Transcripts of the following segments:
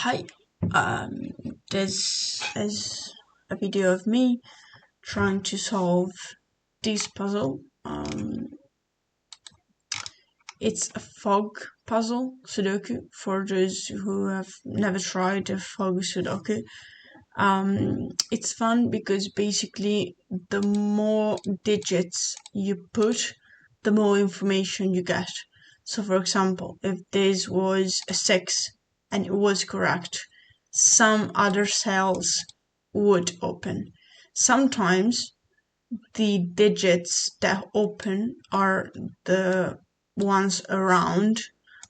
Hi, this is a video of me trying to solve this puzzle. It's a fog puzzle, Sudoku, for those who have never tried a fog Sudoku. It's fun because basically the more digits you put, the more information you get. So for example, if this was a 6 and it was correct, some other cells would open. Sometimes the digits that open are the ones around,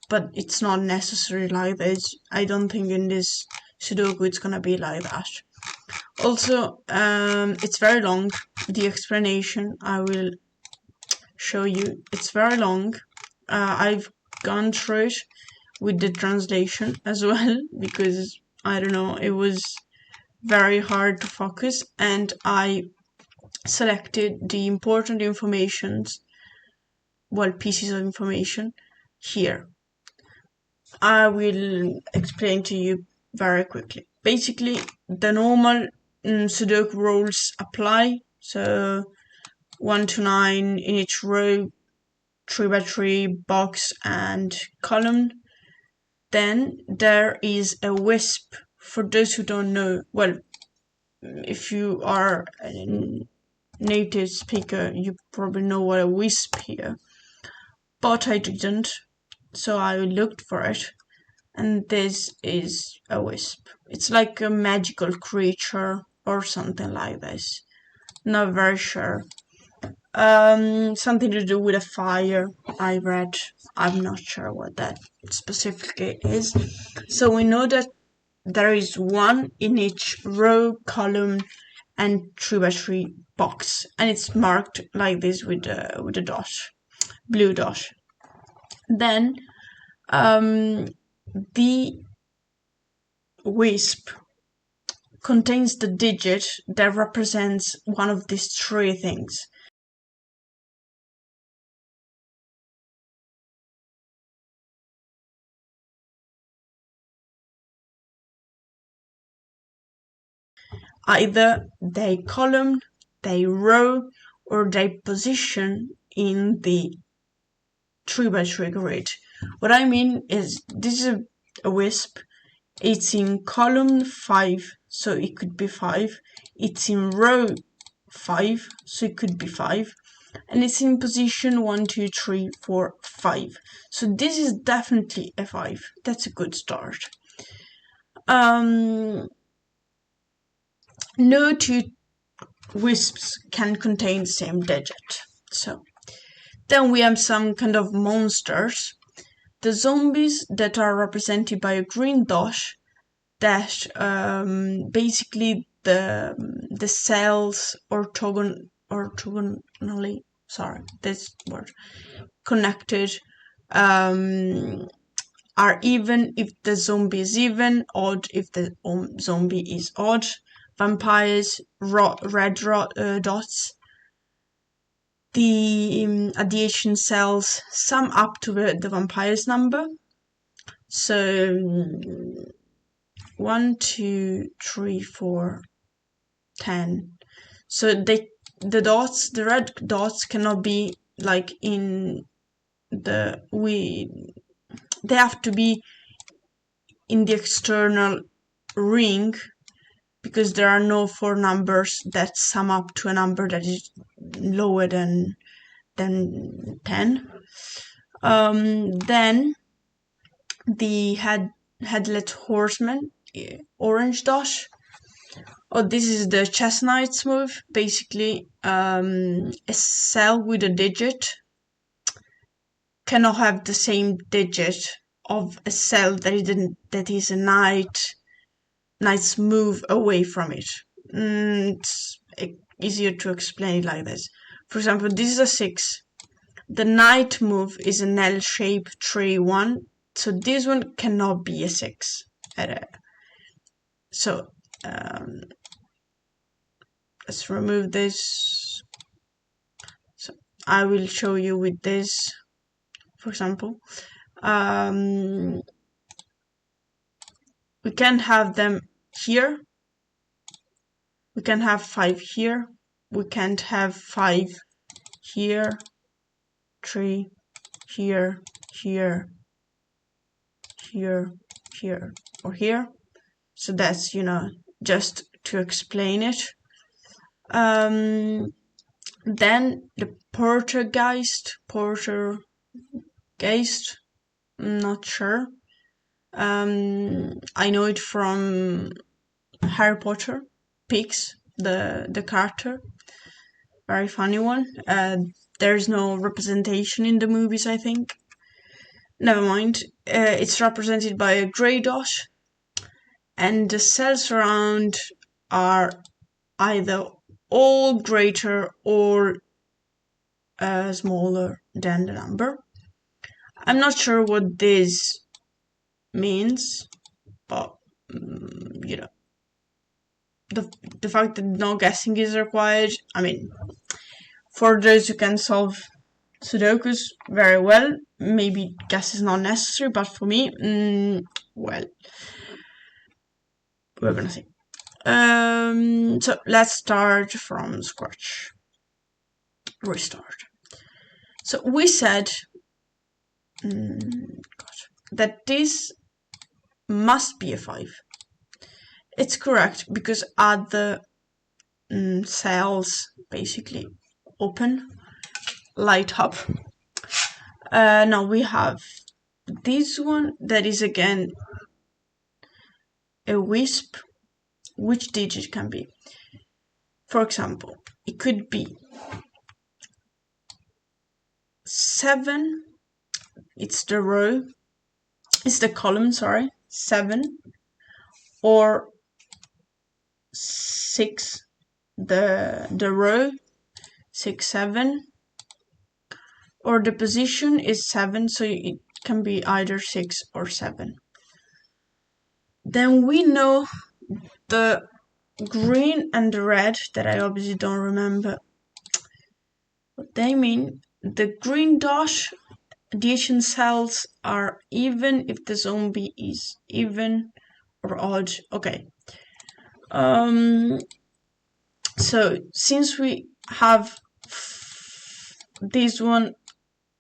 but it's not necessary like this. I don't think in this Sudoku it's gonna be like that. Also, it's very long. The explanation I will show you, it's very long. I've gone through it with the translation as well because I don't know, it was very hard to focus, and I selected the important pieces of information here. I will explain to you very quickly. Basically, the normal Sudoku rules apply. So 1 to 9 in each row, 3 by 3 box and column. Then there is a Wisp. For those who don't know, well, if you are a native speaker, you probably know what a Wisp here. But I didn't, so I looked for it. And this is a Wisp. It's like a magical creature or something like this. Not very sure. Something to do with a fire, I read. I'm not sure what that specifically is. So we know that there is 1 in each row, column, and 3 by 3 box, and it's marked like this with a dot, blue dot. Then the Wisp contains the digit that represents one of these 3 things. Either they column, they row, or they position in the 3 by 3 grid. What I mean is this is a Wisp. It's in column 5, so it could be 5. It's in row 5, so it could be 5. And it's in position 1, 2, 3, 4, 5. So this is definitely a 5. That's a good start. No 2 Wisps can contain the same digit. So then we have some kind of monsters. The zombies that are represented by a green dot, that basically the cells orthogonally, this word, connected are even if the zombie is even, odd if the zombie is odd. Vampires, red dots. The addition cells sum up to the vampire's number. So 1, 2, 3, 4, 10. So the red dots cannot be like in they have to be in the external ring, because there are no 4 numbers that sum up to a number that is lower than 10. Then the Headless Horsemen, orange dot. Oh, this is the chestnut's move. Basically, a cell with a digit cannot have the same digit of a cell that is a knight's move away from it. It's easier to explain it like this. For example, this is a 6. The knight move is an L shape 3, 1. So this one cannot be a 6. So let's remove this. So I will show you with this, for example. we can't have them here. We can have 5 here. We can't have 5 here, 3 here, here, here, here, or here. So that's, just to explain it. Then the poltergeist, I'm not sure. I know it from Harry Potter, Pix, the character, very funny one. There's no representation in the movies, I think. Never mind. It's represented by a grey dot, and the cells around are either all greater or smaller than the number. I'm not sure what this means, but the fact that no guessing is required, for those who can solve Sudokus very well, maybe guess is not necessary, but for me, well, we're gonna see. So let's start from scratch. Restart. So we said that this must be a 5. It's correct because other cells basically open, light up. Now we have this one that is again a wisp. Which digit can be? For example, it could be 7. It's the row. It's the column, sorry. 7 or 6. The row 6, 7. Or the position is 7, so it can be either 6 or 7. Then we know the green and the red, that I obviously don't remember what they mean. The green dot, adjacent cells are even if the zombie is even or odd. Okay. So since we have this one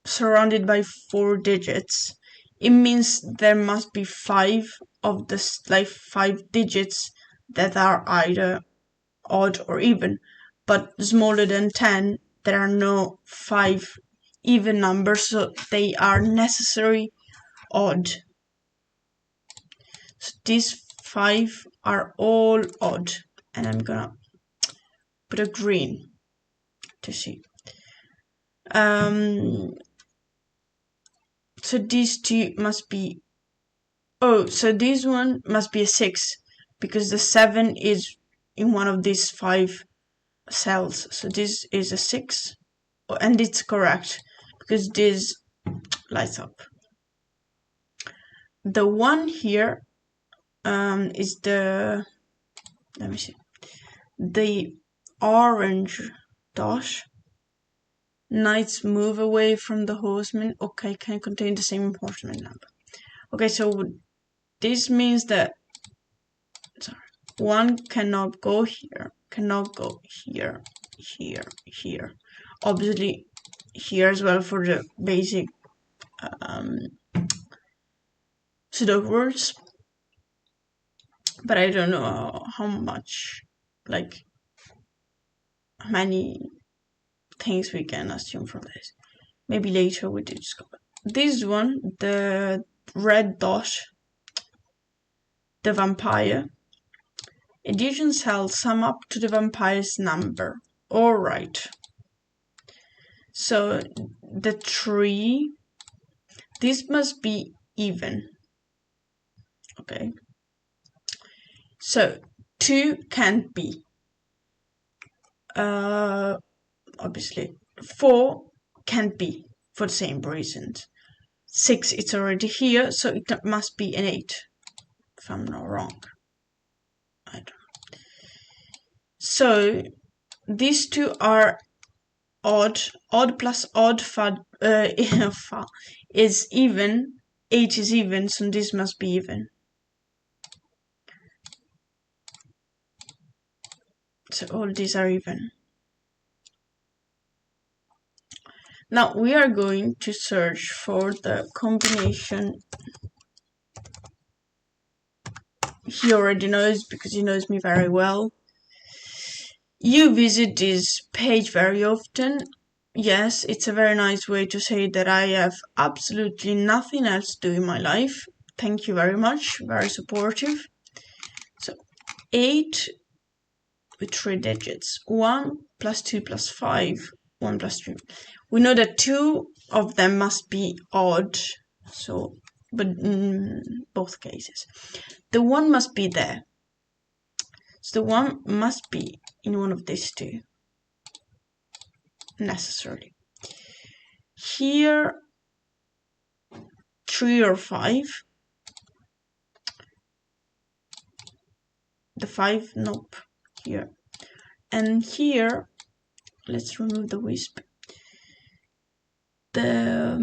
surrounded by 4 digits, it means there must be 5 of the 5 digits that are either odd or even, but smaller than 10 there are no 5 even numbers, so they are necessary odd. So these 5 are all odd, and I'm gonna put a green to see. So these 2 must be, so this one must be a 6 because the 7 is in one of these 5 cells. So this is a 6, and it's correct because this lights up. The 1 here is the, let me see, the orange dot. Knights move away from the horseman. Okay, can contain the same important number. Okay, so this means that 1 cannot go here, cannot go here, here, here. Obviously, here as well for the basic Sudoku words. But I don't know how much, how many things we can assume from this. Maybe later we do discover. This one, the red dot, the vampire. Adjacent cells sum up to the vampire's number. Alright. So the 3, this must be even. Okay. So 2 can't be. Obviously. 4 can't be for the same reasons. 6, it's already here, so it must be an 8. If I'm not wrong. I don't know. So these 2 are odd. Odd plus odd is even. 8 is even, so this must be even. So all these are even. Now we are going to search for the combination. He already knows because he knows me very well. You visit this page very often. Yes, it's a very nice way to say that I have absolutely nothing else to do in my life. Thank you very much, very supportive. So 8 with 3 digits. 1 plus 2 plus 5, 1 plus 3. We know that 2 of them must be odd, so, but in both cases. The 1 must be there. So the 1 must be in one of these two, necessarily. Here, 3 or 5. The 5, nope, here. And here, let's remove the wisp. The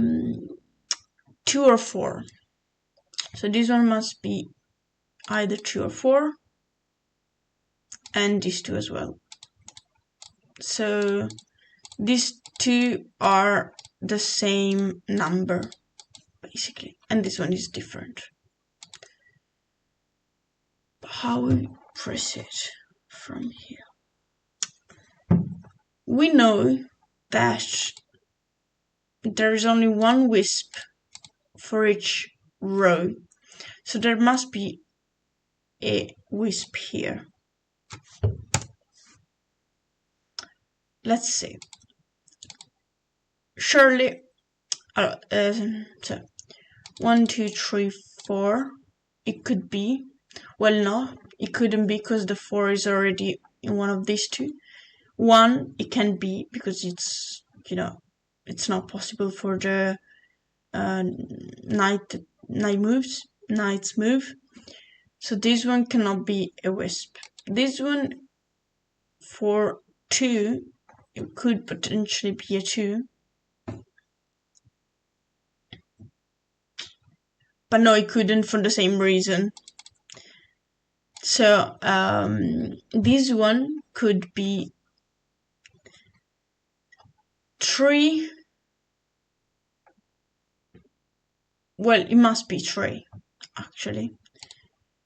2 or 4. So this one must be either 2 or 4, and these two as well. So these two are the same number, basically, and this one is different. How we proceed from here? We know that there is only one wisp for each row, so there must be a wisp here. Let's see. Surely, so 1, 2, 3, 4. It could be. Well, no, it couldn't be because the 4 is already in one of these two. 1, it can be because it's, it's not possible for the knight's move. So this one cannot be a wisp. This one for 2, it could potentially be a 2. But no, it couldn't for the same reason. So this one could be 3. Well, it must be 3, actually.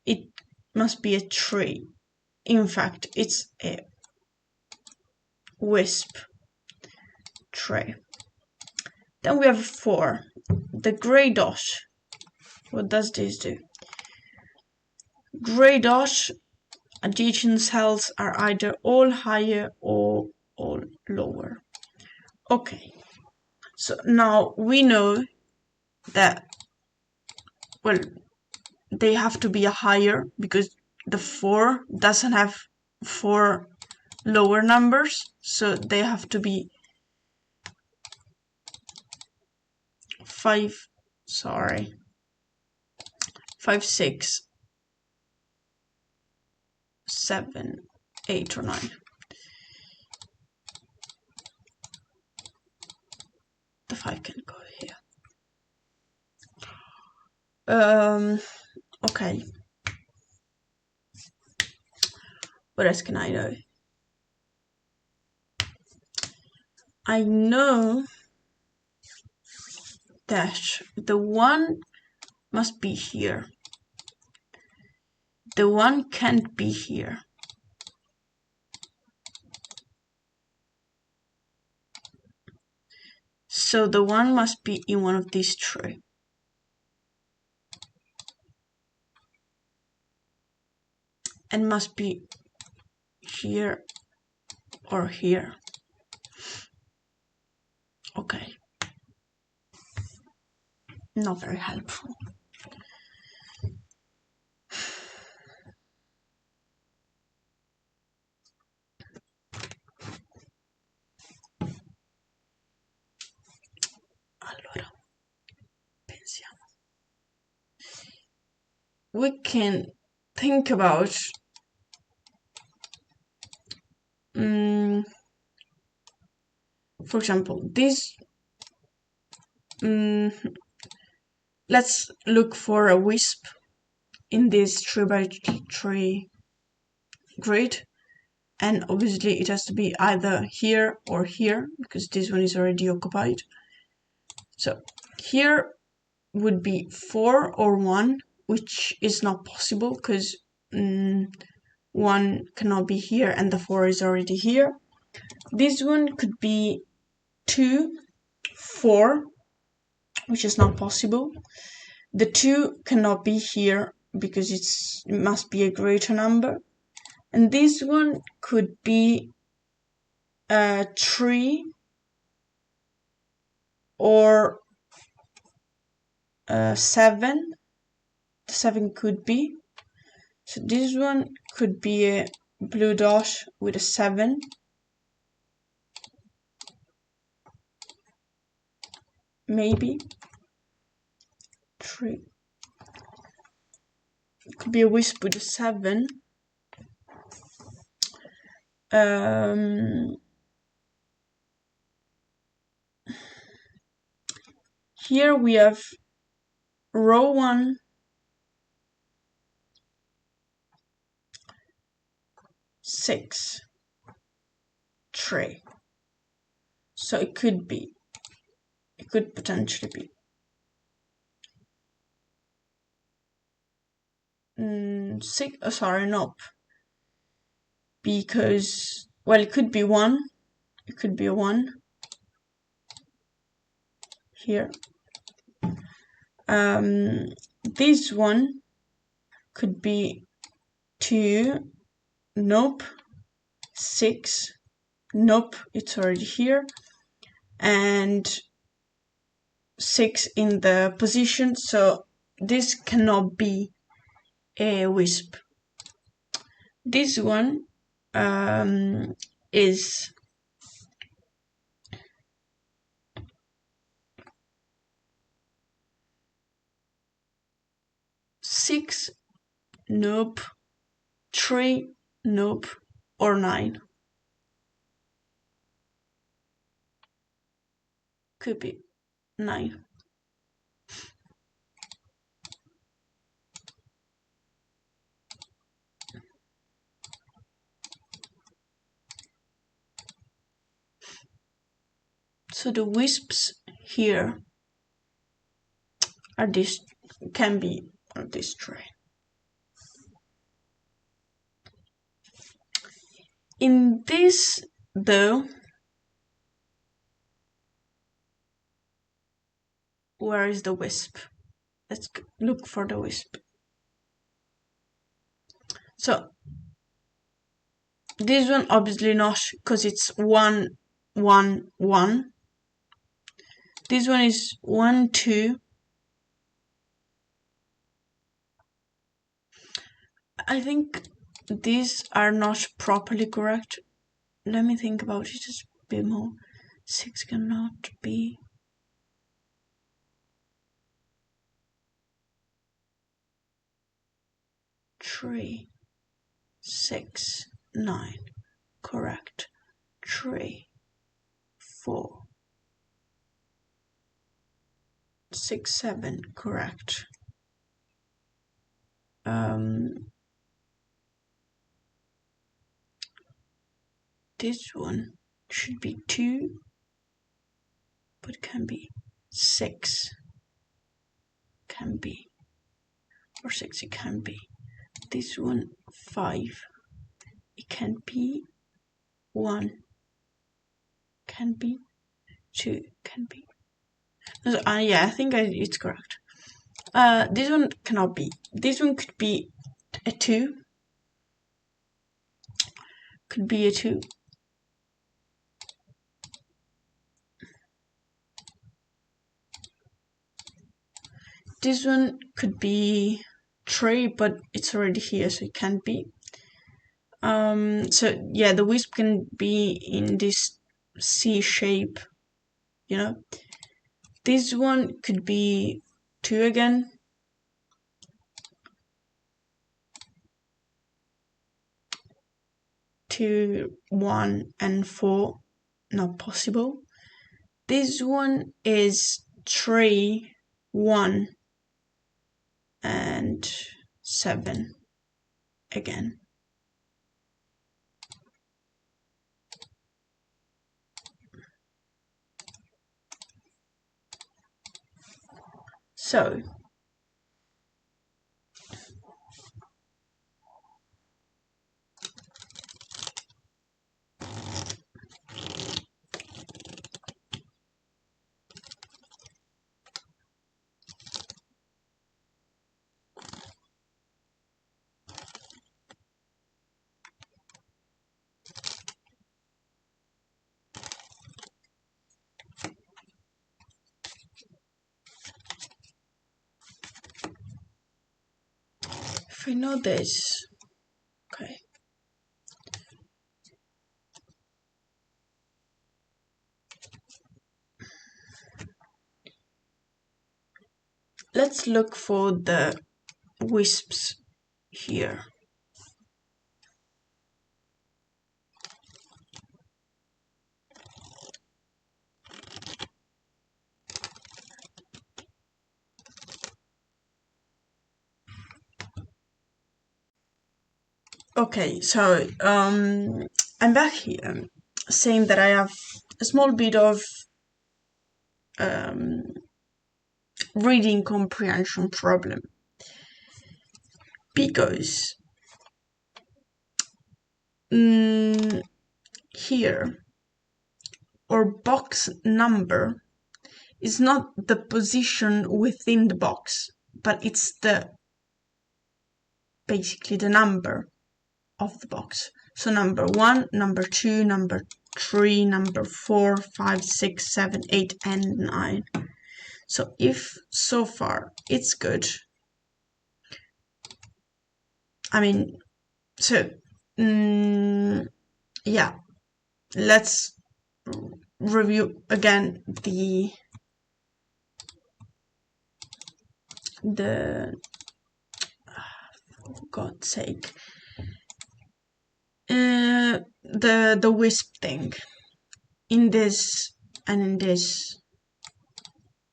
It must be a 3. In fact, it's a wisp 3. Then we have 4. The grey dot. What does this do? Grey dot, adjacent cells are either all higher or all lower. Okay, so now we know that, well, they have to be a higher because the 4 doesn't have 4 lower numbers, so they have to be 5, 6, 7, 8 or 9. The 5 can go here. Okay. What else can I know? I know that the 1 must be here. The 1 can't be here. So the 1 must be in one of these 3. And must be here or here. Okay. Not very helpful. Allora, pensiamo. We can think about for example, this. Let's look for a wisp in this 3x3 grid. and obviously it has to be either here or here because this one is already occupied. So here would be 4 or 1, which is not possible because 1 cannot be here and the 4 is already here. This one could be 2, 4, which is not possible. The 2 cannot be here because it must be a greater number. And this one could be 3 or 7. The 7 could be. So this one could be a blue dot with a 7. Maybe. 3. It could be a wisp with a 7. Here we have row 1, 6, 3. So it could potentially be 6. Sorry, no. Because, well, it could be 1. It could be a 1 here. This one could be 2. Nope. 6. Nope, it's already here. And 6 in the position, so this cannot be a wisp. This one is six, nope, 3, nope, or 9. Could be 9. So the wisps here are can be on this tray. In this, though, where is the wisp? Let's look for the wisp. So this one obviously not, because it's 1, 1, 1. This one is 1, 2. I think these are not properly correct. Let me think about it just a bit more. 6 cannot be. Three, 6, 9. Correct. 3, 4, 6, 7. Correct. This one should be 2, but can be 6. Can be. Or 6 it can be. This one 5. It can be 1. Can be 2. Can be. Yeah, I think it's correct. This one cannot be. This one could be a 2. Could be a 2. This one could be 3, but it's already here, so it can't be. So yeah, the wisp can be in this C shape, you know. This one could be 2 again. Two, 1, and 4, not possible. This one is 3, 1, and 7 again. So if we know this, okay. Let's look for the wisps here. Okay, so I'm back here saying that I have a small bit of reading comprehension problem, because here our box number is not the position within the box, but it's basically the number of the box. So number 1, number 2, number 3, number 4, 5, 6, 7, 8, and 9. So if so far it's good, I mean, so yeah, let's review again for God's sake, the wisp thing in this and in this,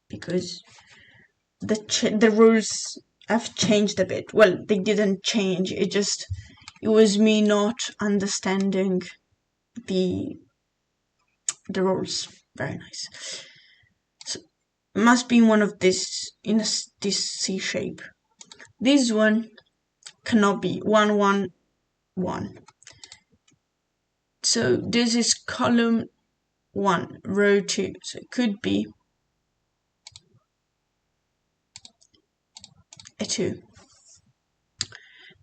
because the rules have changed a bit. Well, they didn't change, it was me not understanding the rules. Very nice. So must be one of this in this C shape. This one cannot be 1, 1, 1. So this is column 1, row 2. So it could be a 2.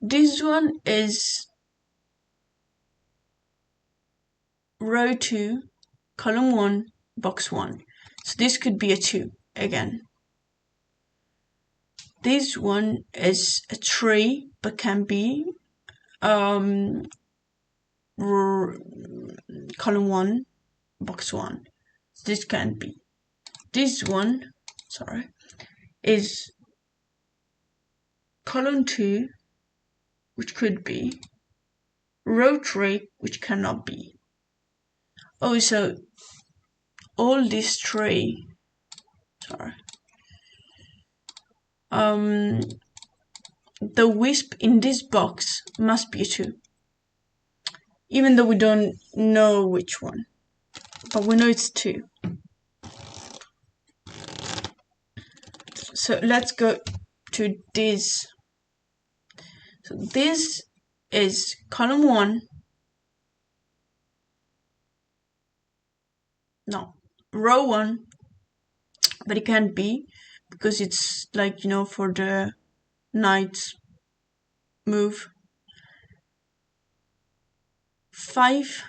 This one is row 2, column 1, box 1. So this could be a 2 again. This one is a 3, but can be column 1, box 1. So this can be. This one, sorry, is column 2, which could be, row 3, which cannot be. Oh, so all these 3, sorry, the wisp in this box must be a 2, even though we don't know which one, but we know it's 2. So let's go to this. So this is column 1, no, row 1, but it can't be because it's like, for the knight's move. 5,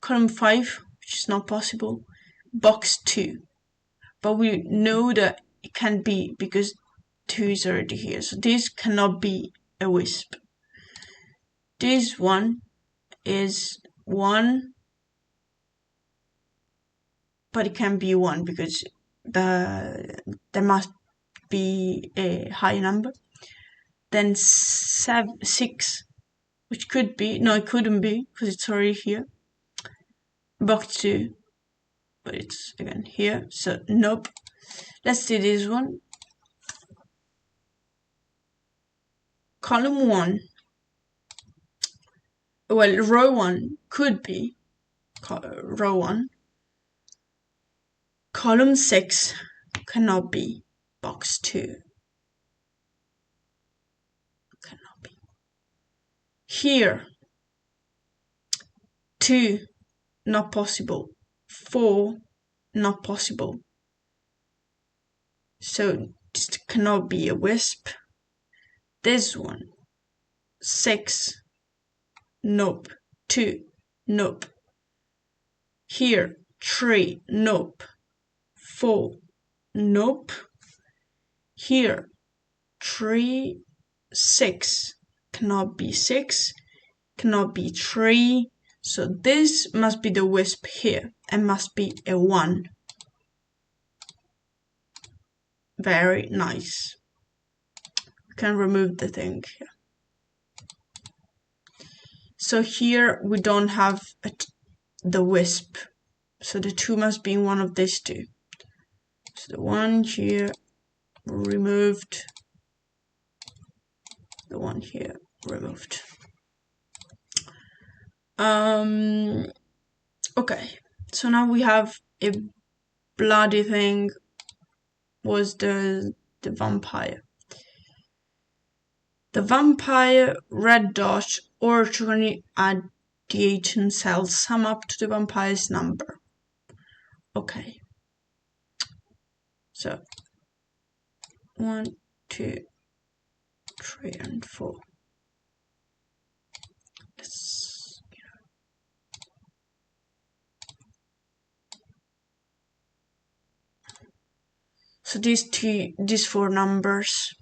column 5, which is not possible, box 2, but we know that it can be because 2 is already here, so this cannot be a wisp. This one is 1, but it can be 1 because there must be a high number. Then 6, which could be, no, it couldn't be because it's already here. Box 2, but it's again here, so nope. Let's see this one. Column 1, well, row 1 could be row 1. Column 6 cannot be box 2. Here, 2, not possible. 4, not possible. So this cannot be a wisp. This one, 6, nope. 2, nope. Here, 3, nope. 4, nope. Here, 3, 6, cannot be 6, cannot be 3. So this must be the wisp here and must be a 1. Very nice. We can remove the thing here. So here we don't have the wisp. So the 2 must be in one of these two. So the 1 here removed. The 1 here removed. Okay, so now we have a bloody thing. Was the vampire. The vampire red dot orthogonally adjacent cells sum up to the vampire's number. Okay. So 1, 2, 3, and 4. So these 4 numbers.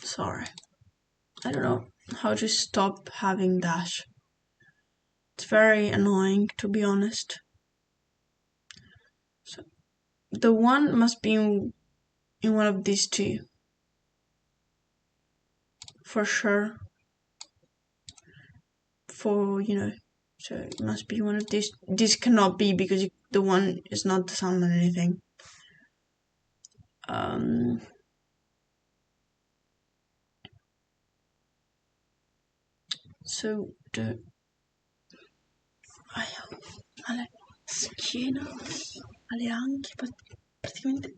Sorry, I don't know how to stop having that. It's very annoying, to be honest. So the 1 must be in one of these 2. For sure. So it must be one of these. This cannot be because the 1 is not the sum or anything. So the alle schiena, alle anche, praticamente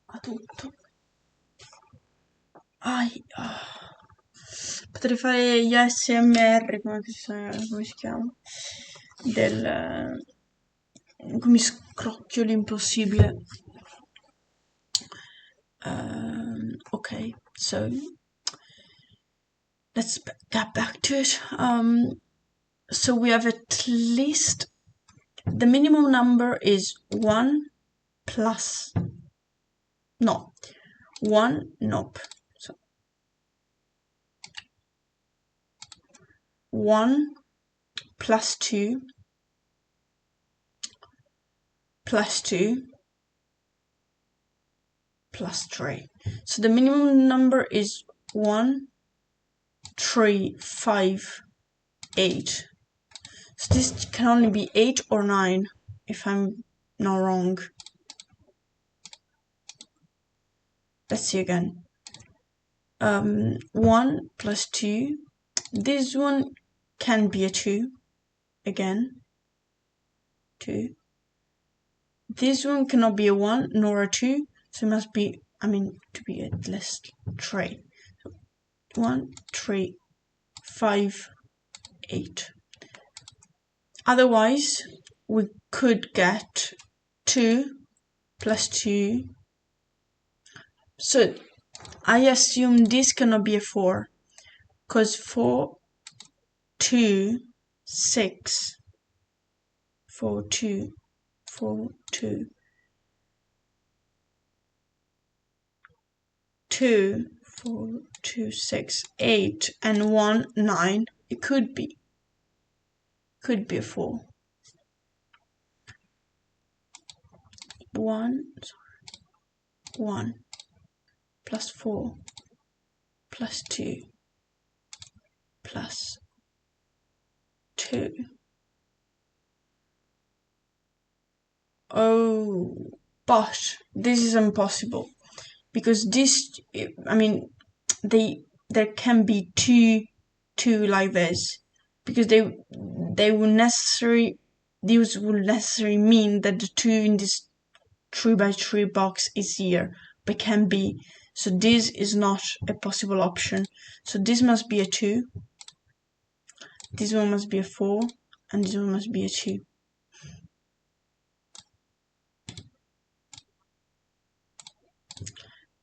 a tutto. Potrei fare gli ASMR, come si chiama? Come scrocchio l'impossibile. Okay, so let's get back to it. So we have at least the minimum number is 1 plus 1, nope. So 1 plus 2 plus 2 plus 3. So the minimum number is 1, 3, 5, 8. So this can only be 8 or 9, if I'm not wrong. Let's see again. 1 plus 2. This one can be a 2. Again. 2. This one cannot be a 1 nor a 2. So it must be, to be at least 3. So 1, 3, 5, 8. Otherwise, we could get 2 plus 2. So I assume this cannot be a 4, because 4, 2, 6, 4, 2, 4, 2, 2, 4, 2, 6, 8, and 1, 9. It could be a 4. 1 plus 4 plus 2 plus 2. Oh, but this is impossible, because this, there can be two like this, because these will necessarily mean that the 2 in this 3 by 3 box is here, but can be. So this is not a possible option. So this must be a 2. This one must be a 4. And this one must be a 2.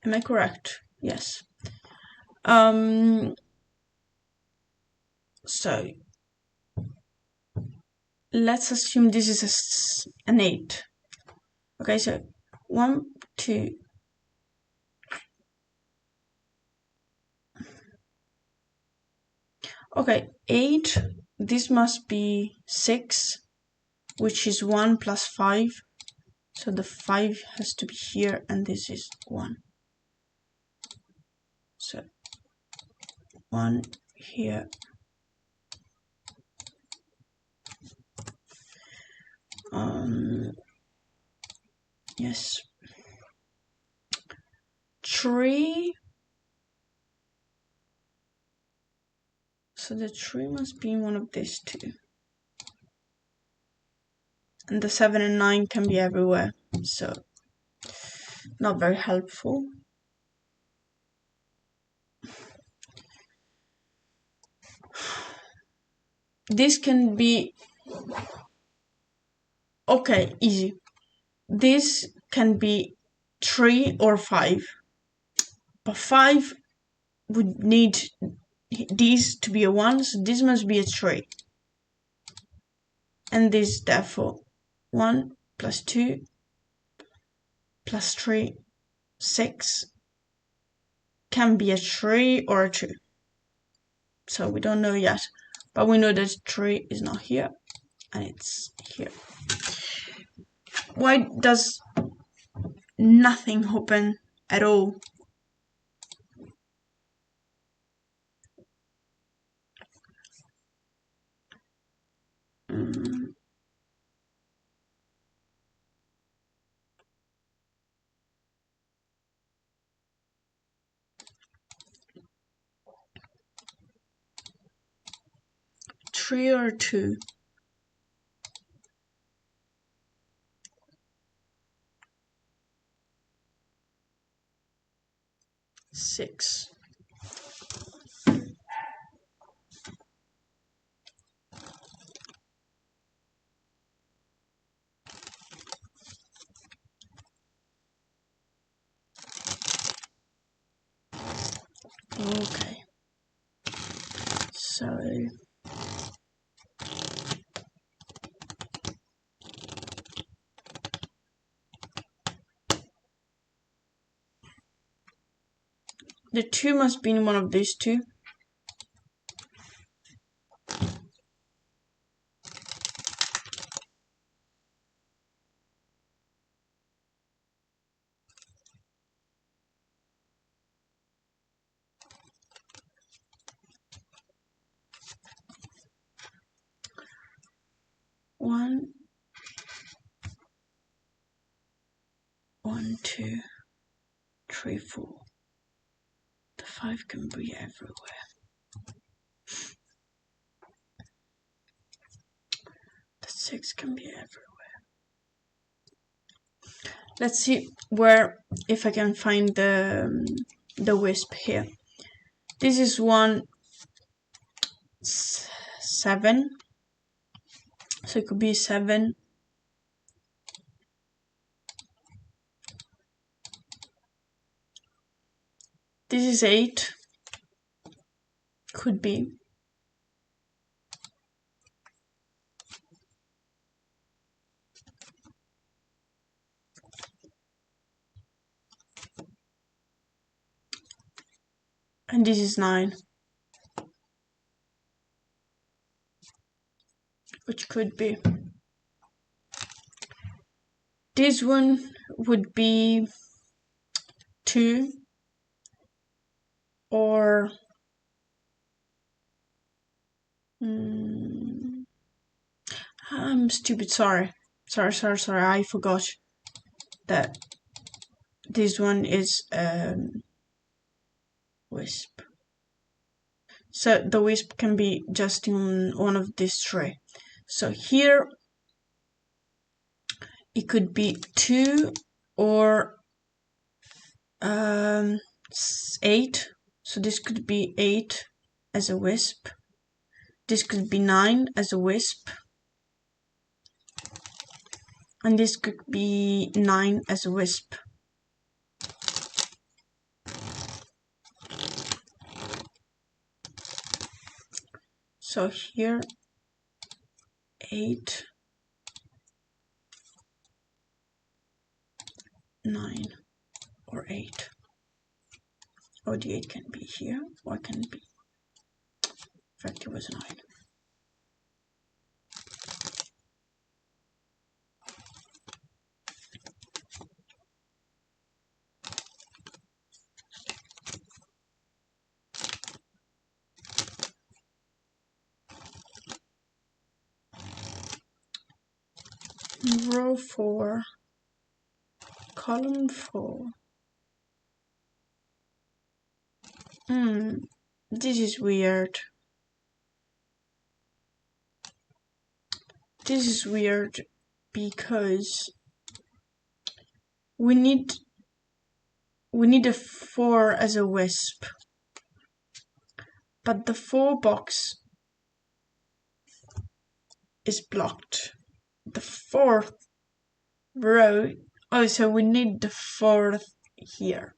Am I correct? Yes. So let's assume this is an 8. Okay, so 1, 2. Okay, 8. This must be 6, which is 1 plus 5. So the 5 has to be here, and this is 1. So 1 here. Yes. 3. So the 3 must be one of these two. And the 7 and 9 can be everywhere. So not very helpful. This can be... Okay, easy. This can be 3 or 5. But 5 would need these to be a 1, so this must be a 3. And this, therefore, 1 plus 2 plus 3, 6, can be a 3 or a 2. So we don't know yet, but we know that 3 is not here, and it's here. Why does nothing open at all? Three or 2? 6. Okay. So the 2 must be in one of these two. One, 2, 3, 4. The 5 can be everywhere. The 6 can be everywhere. Let's see where, if I can find the wisp here. This is 1, 7. So it could be 7. This is 8. Could be. And this is 9. Which could be. This one would be 2. Or I'm stupid, sorry, I forgot that this one is Wisp. So the Wisp can be just in one of these 3. So here it could be 2 or 8. So this could be 8 as a wisp. This could be 9 as a wisp. And this could be 9 as a wisp. So here 8, 9, or 8. Oh, the 8 can be here. Why can it be? In fact, it was 9. Row 4, column 4. This is weird. This is weird because we need a 4 as a wisp, but the 4 box is blocked. The 4th row, oh, so we need the 4th here.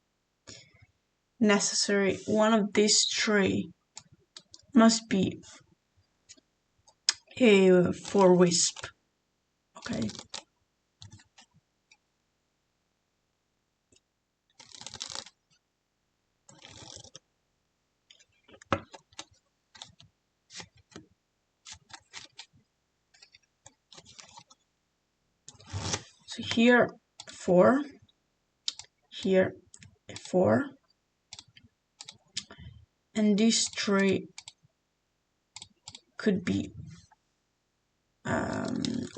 Necessary. One of these 3 must be a 4 wisp. Okay. So here 4, here 4, and these 3 could be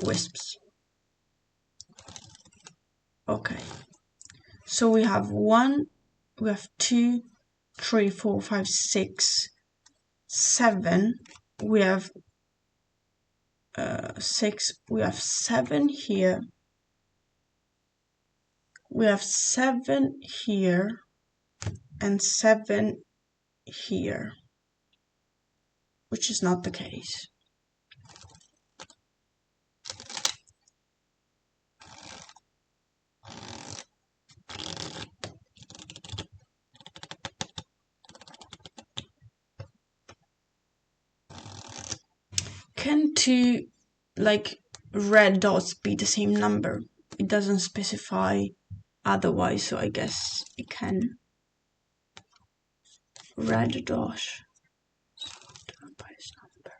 wisps. Okay, so we have 1, we have 2, 3, 4, 5, 6, 7. We have 6. We have 7 here. We have 7 here and 7 here, which is not the case. Can 2 like red dots be the same number? It doesn't specify otherwise, so I guess it can. Red dot by its number.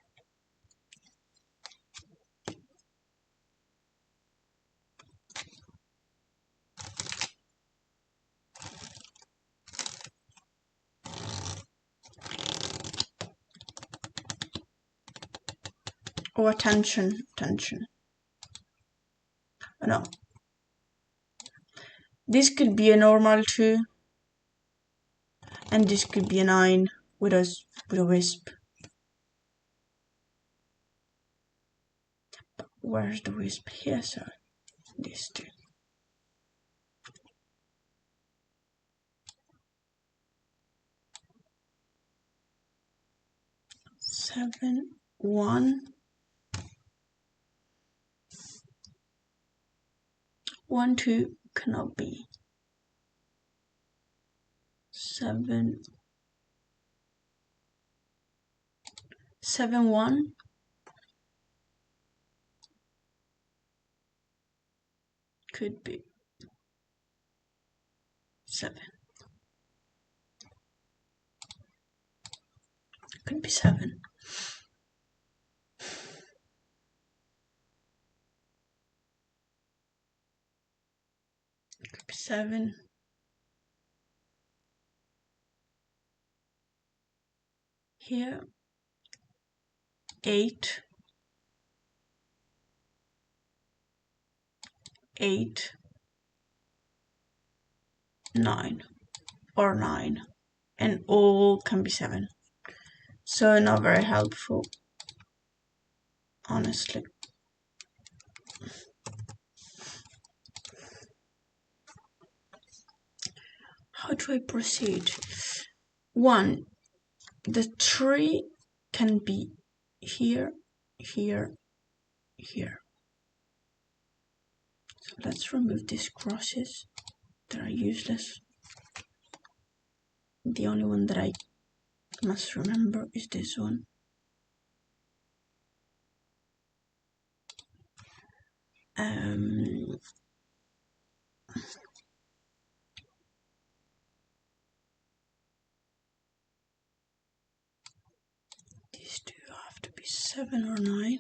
Oh, attention. Oh, no. This could be a normal 2, and this could be a 9 with a wisp. But where's the wisp here? So these 2. Seven, 1. 1, 2 cannot be. 7, 7, 1. Could be 7. Could be 7. Could be 7. Here 8. 8, 9, or 9, and all can be 7. So not very helpful, honestly. how do I proceed? 1. The tree can be here, here, here. So let's remove these crosses that are useless. The only one that I must remember is this one. These two have to be 7 or 9.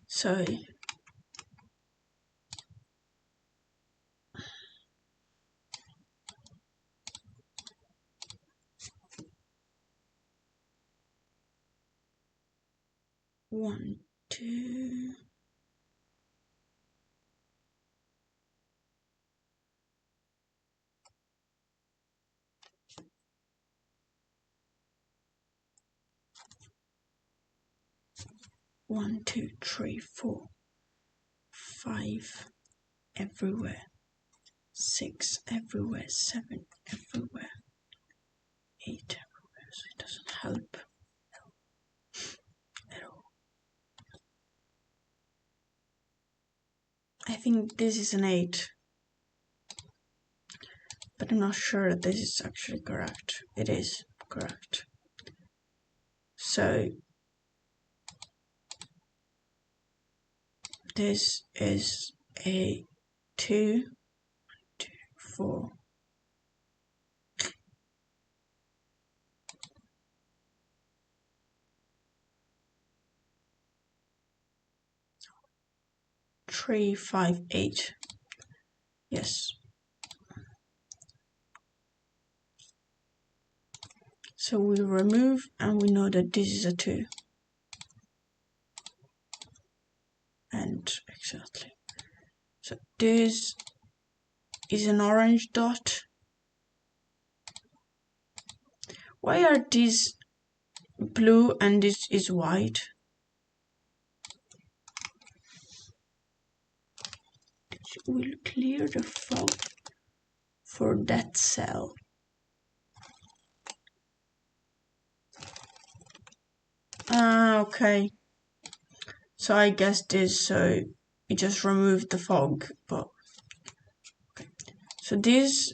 So one, two. One, two, three, 4, 5 everywhere, 6 everywhere, 7 everywhere, 8 everywhere, so it doesn't help at all. I think this is an 8, but I'm not sure that this is actually correct. It is correct. So this is a 2, 2, 4. Three, 5, 8. Yes. So we remove and we know that this is a 2. And exactly. So this is an orange dot. Why are these blue and this is white? We'll clear the fog for that cell. Okay. So I guess this, so it just removed the fog, but okay. So this,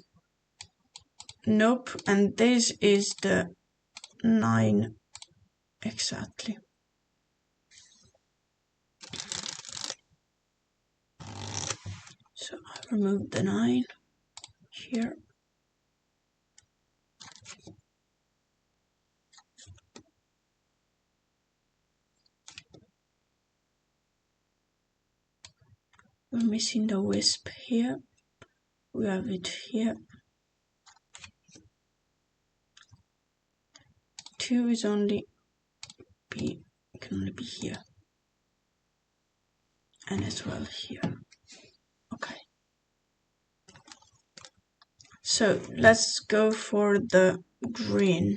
nope, and this is the 9 exactly. So I remove the 9 here. We're missing the wisp here. We have it here. 2 is only be, can only be here. And as well here. Okay. So let's go for the green.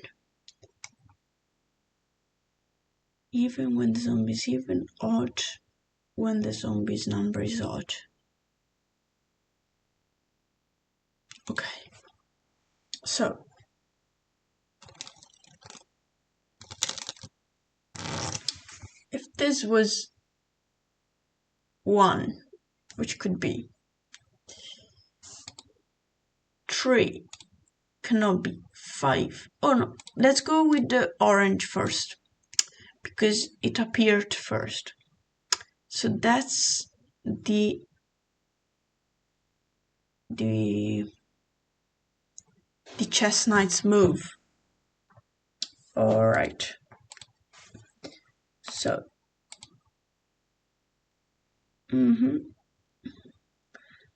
Even when the zombie is even, odd when the zombie's number is odd. Okay. So if this was 1, which could be 3, cannot be 5. Oh no, let's go with the orange first because it appeared first. So that's the chess knight's move. All right. So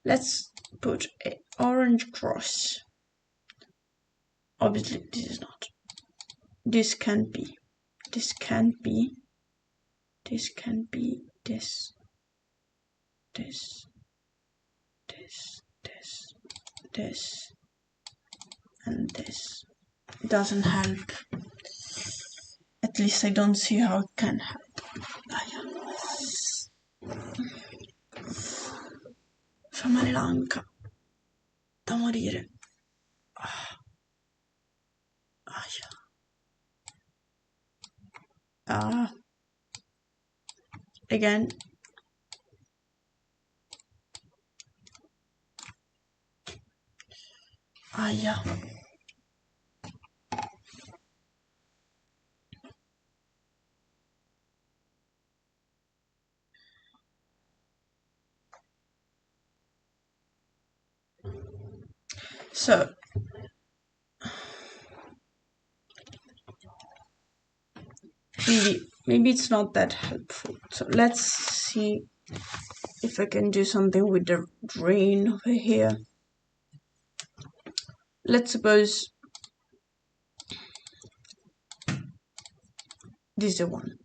let's put an orange cross. Obviously, this is not. This can't be. This can't be. This can be this. This. This. This. This. And this. It doesn't help. At least I don't see how it can help. Fa male l'anca. Da morire. Aia. Again. Aia. So maybe it's not that helpful. So let's see if I can do something with the drain over here. Let's suppose this is the one.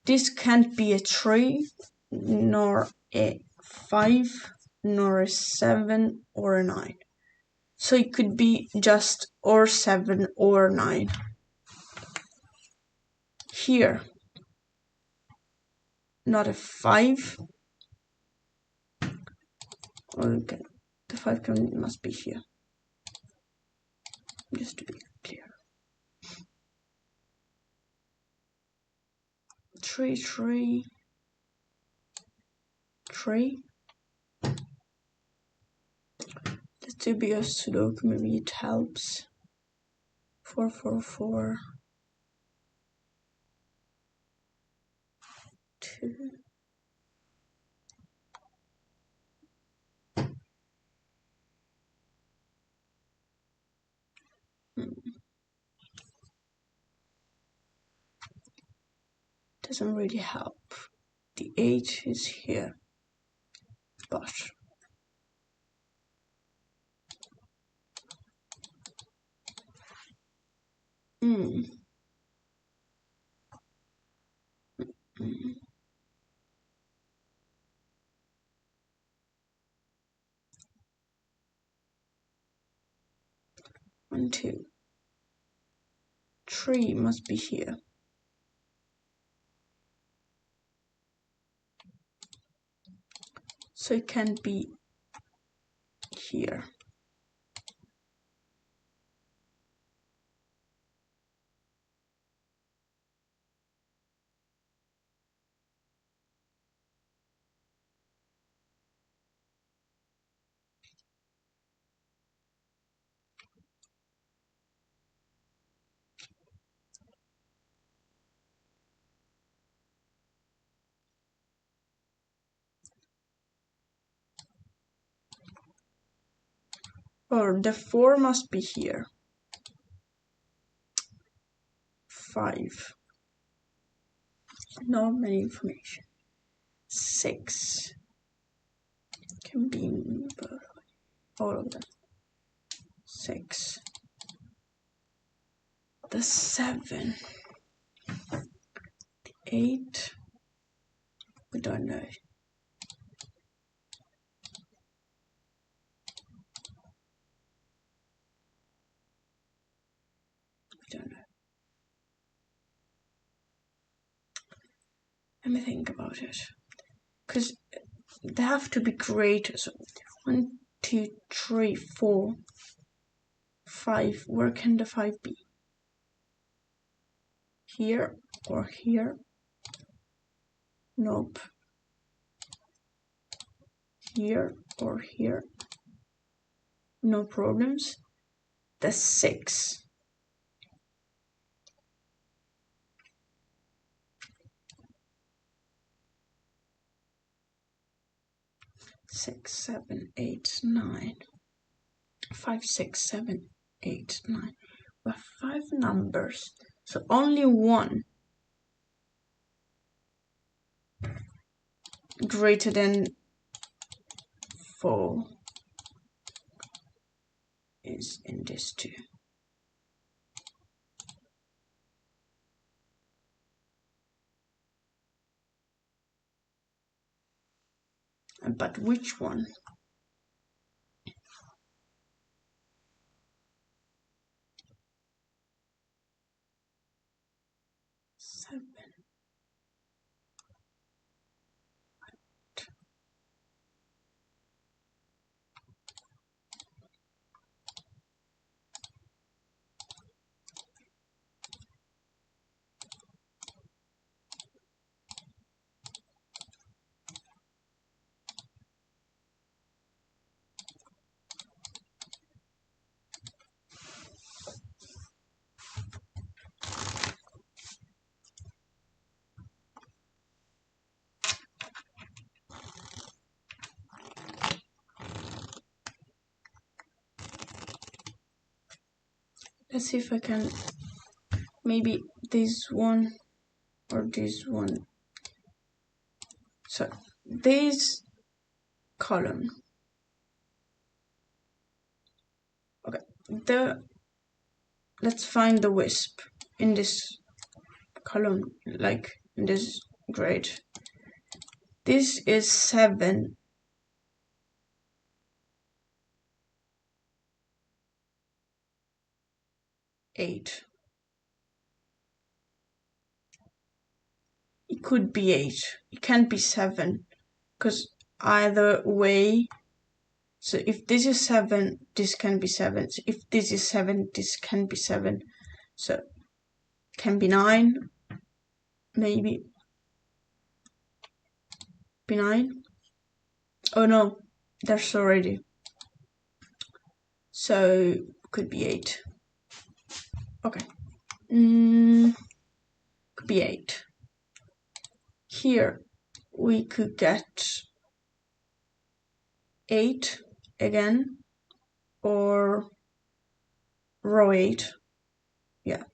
This can't be a 3, nor a 5, nor a 7, or a 9. So it could be just or 7 or 9. Here, not a 5. Okay, the 5 must be here. Just to be clear. 3, 3, 3. Let's do bigger Sudoku, maybe it helps. 4, 4, 4. 2. Doesn't really help. The 8 is here, but Mm. 1, 2. 3 must be here. So it can't be here. Or the 4 must be here. 5. Not many information. 6 can be all of them. 6. The 7. The 8. We don't know. We don't know. Let me think about it. Because they have to be greater. So 1, 2, 3, 4, 5. Where can the 5 be? Here or here? Nope. Here or here? No problems. The 6. 6, 7, 8, 9. 5, 6, 7, 8, 9. We have 5 numbers, so only one greater than 4 is in this 2. But which one? 7. Let's see if I can, maybe this one or this one. So this column, okay, let's find the wisp in this column, like in this grade. This is 7. Eight. It could be 8. It can't be 7, because either way. So if this is 7, this can be 7. So if this is 7, this can be 7. So can be 9, maybe. Be 9. Oh no, there's already. So could be 8. Okay. Could be 8. Here we could get 8 again, or row 8. Yeah.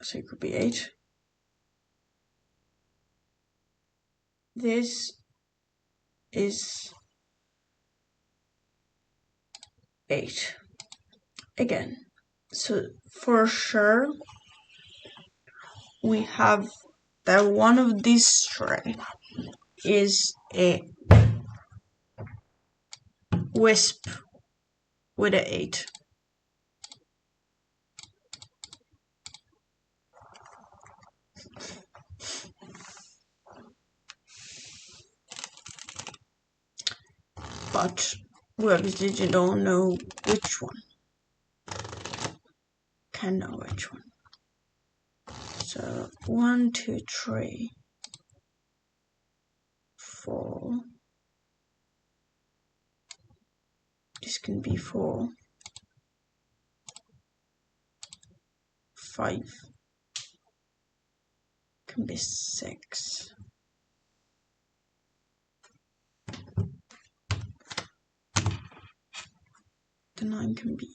So it could be 8. This is 8 again. So for sure we have that one of these three is a wisp with an 8. But we obviously don't know which one. Can know which one. So 1, 2, 3, 4. This can be 4. 5. Can be 6. The 9 can be.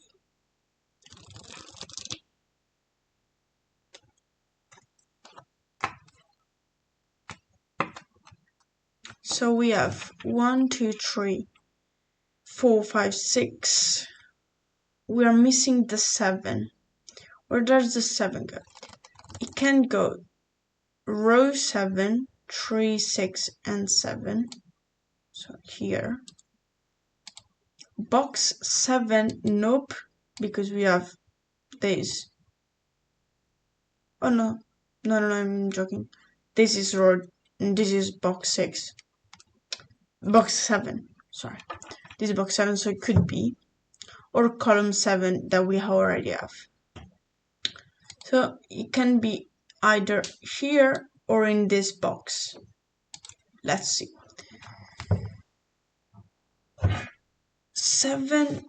So we have 1, 2, 3, 4, 5, 6. We are missing the 7. Where does the 7 go? It can go row 7, 3, 6, and 7. So here. Box 7, nope, because we have this. Oh no, I'm joking. This is row, this is box 6. Box 7, sorry. This is box 7, so it could be. Or column 7 that we already have. So it can be either here or in this box. Let's see. 7.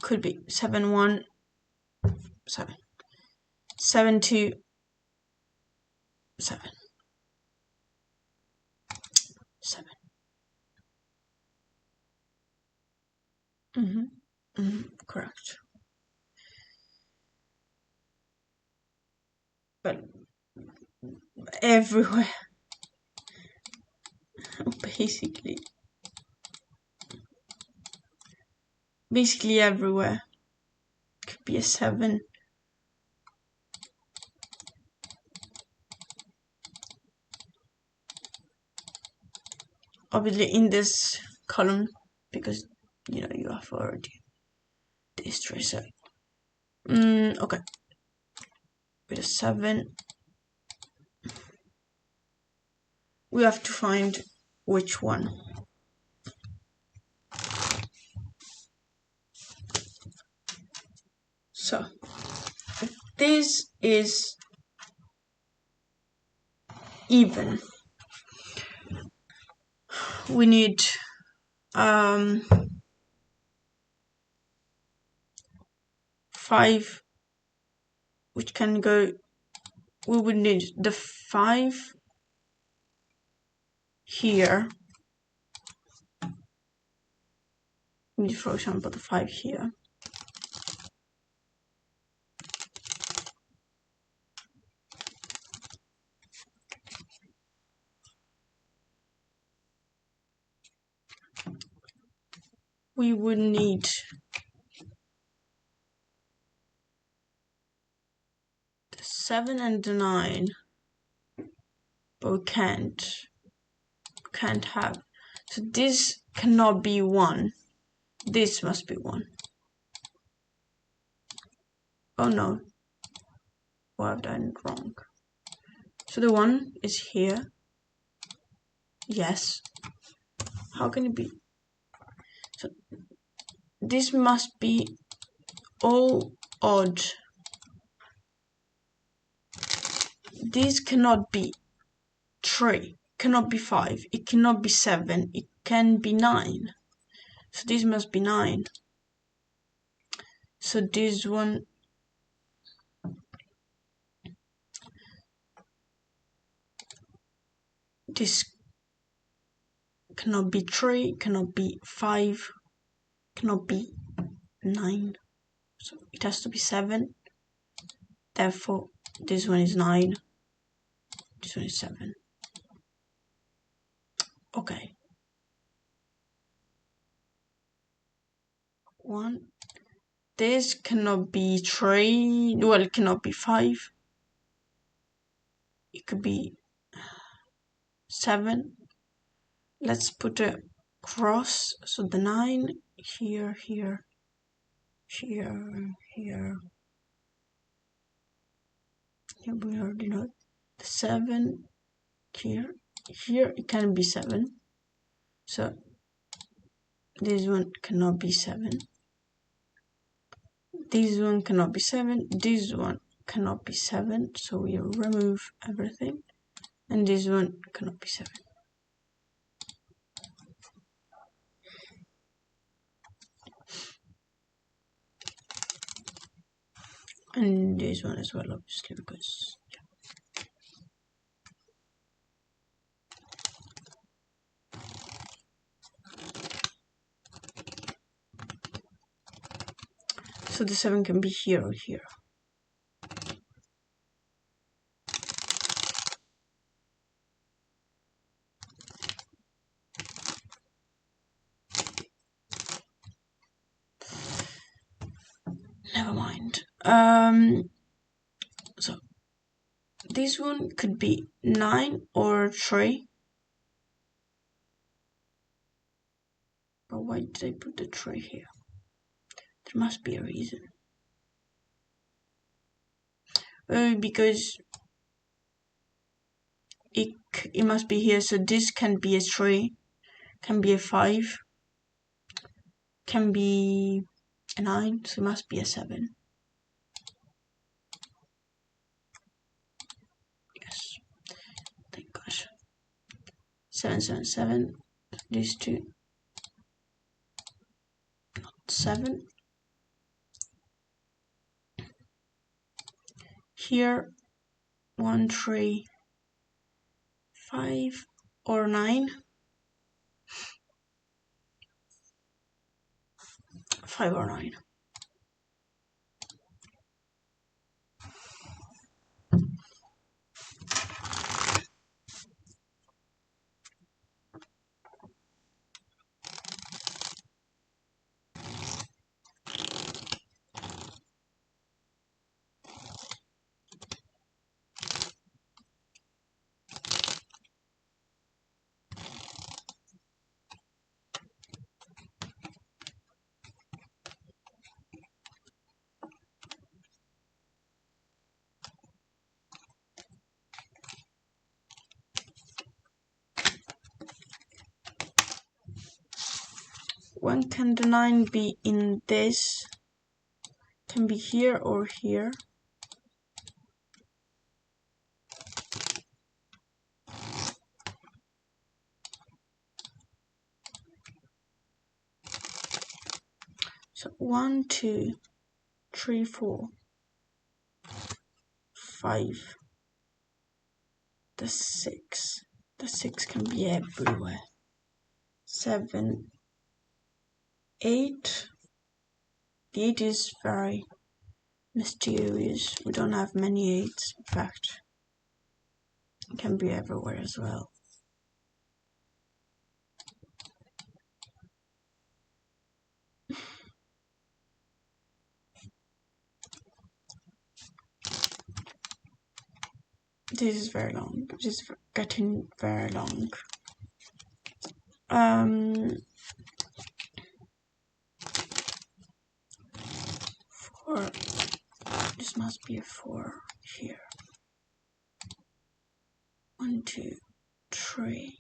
Could be 7, 1, 7. 7, 2, 7. 7. Correct. But everywhere. Basically everywhere. Could be a 7. Obviously in this column, because you have already this tracer. Okay. With a 7. We have to find which one. So this is even. We need 5, which can go. We would need the 5 here, for example, the 5 here. We would need the 7 and the 9, but we can't have. So this cannot be 1. This must be 1. Oh no. What have I done wrong? So the 1 is here. Yes. How can it be? So this must be all odd. This cannot be 3, cannot be 5, it cannot be 7, it can be 9. So this must be 9. So this one, this cannot be 3, cannot be 5, cannot be 9. So it has to be 7. Therefore, this one is 9. This one is 7. Okay. 1. This cannot be 3. Well, it cannot be 5. It could be 7. Let's put a cross. So the 9 here, here, here, here. Here we already know. The 7 here. Here it can be 7. So this one cannot be 7. This one cannot be 7. This one cannot be 7. So we remove everything. And this one cannot be 7. And this one as well, obviously, because so the 7 can be here or here. Never mind. So this one could be 9 or 3. But why did I put the 3 here? There must be a reason. Because it must be here. So this can be a 3, can be a 5, can be a 9. So it must be a 7. Yes. Thank God. 7, 7, 7. These two. Not 7. Here, 1, 3, 5 or 9. 5 or 9. When can the 9 be in this? Can be here or here. So 1, 2, 3, 4, 5. The 6. The 6 can be everywhere. 7, 8. The 8 is very mysterious. We don't have many 8s, in fact. It can be everywhere as well. This is very long. This is getting very long. 4. This must be a 4 here. 1, 2, 3.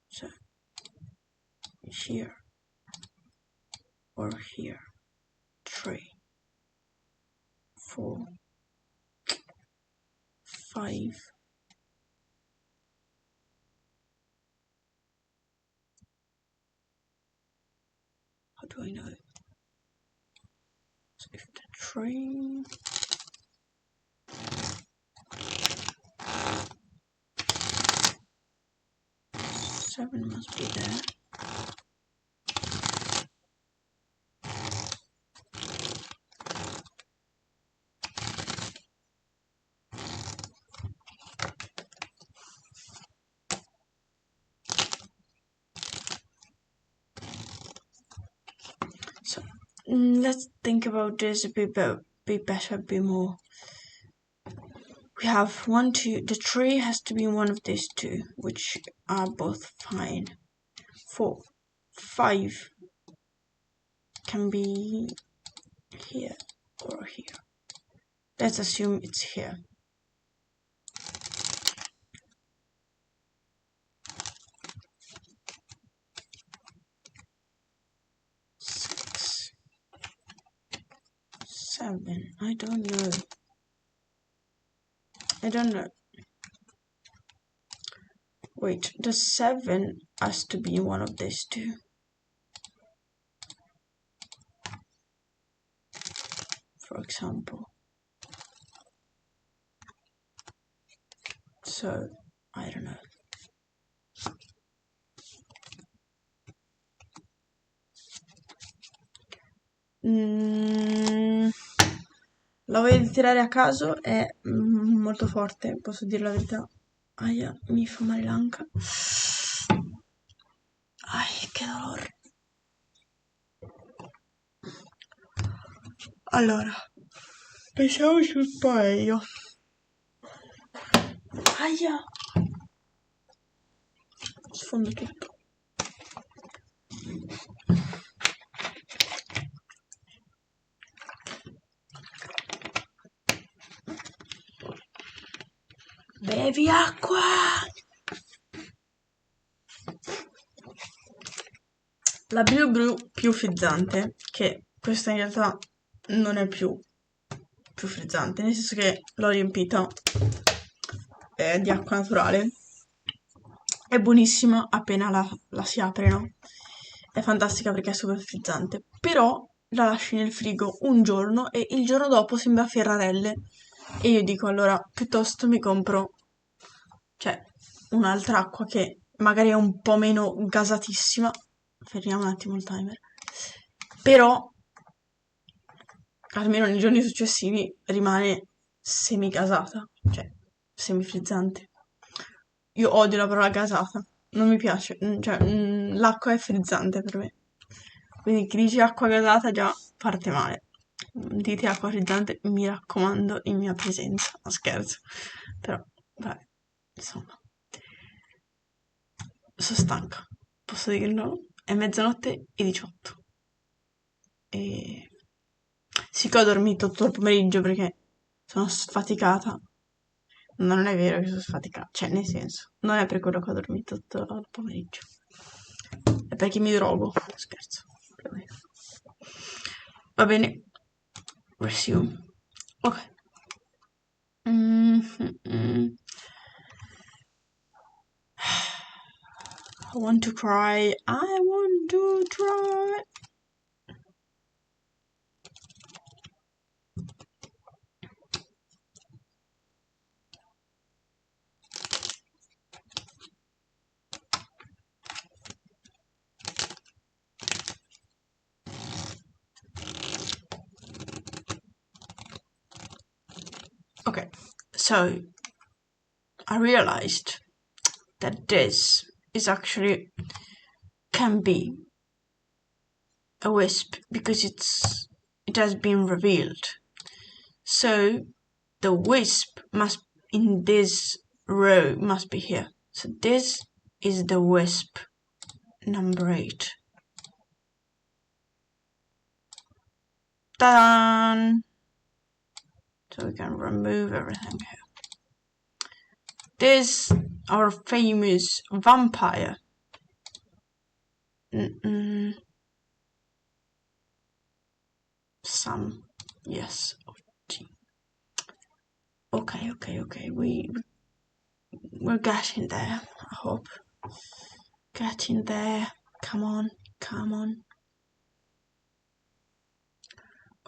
So here or here. 3, 4, 5. How do I know? So if the 3. 7 must be there. So let's think about this a bit better, a bit more. We have 1, 2. The 3 has to be one of these two, which are both fine. 4, 5 can be here or here. Let's assume it's here. 6, 7. I don't know. Wait, the 7 has to be one of these two. For example. So, I don't know. La voglio tirare a caso, è molto forte, posso dire la verità. Aia, mi fa male l'anca. Ai, che dolore. Allora, pensiamoci un po' meglio. Aia! Sfondo tutto. Bevi acqua! La Blue più frizzante, che questa in realtà non è più frizzante, nel senso che l'ho riempita di acqua naturale. È buonissima appena la si apre, no? È fantastica perché è super frizzante, però la lasci nel frigo un giorno e il giorno dopo sembra ferrarelle. E io dico allora, piuttosto mi compro, cioè, un'altra acqua che magari è un po' meno gasatissima. Fermiamo un attimo il timer. Però, almeno nei giorni successivi, rimane semi-gasata, cioè semifrizzante. Io odio la parola gasata, non mi piace, cioè l'acqua è frizzante per me. Quindi chi dice acqua gasata già parte male. Dite acqua frizzante, mi raccomando, in mia presenza. No, scherzo. Però, vabbè, insomma. Sono stanca, posso dirlo? È mezzanotte e 18. E sì che ho dormito tutto il pomeriggio perché sono sfaticata. Non è vero che sono sfaticata, cioè nel senso, non è per quello che ho dormito tutto il pomeriggio. È perché mi drogo, scherzo. Va bene, resume. Ok. I want to cry. I want to cry. Okay, so I realized that this is actually can be a wisp because it has been revealed. So the wisp must in this row must be here. So this is the wisp number 8. Done. So we can remove everything here. This our famous vampire. Some, yes. Okay. We're getting there. I hope. Getting there. Come on.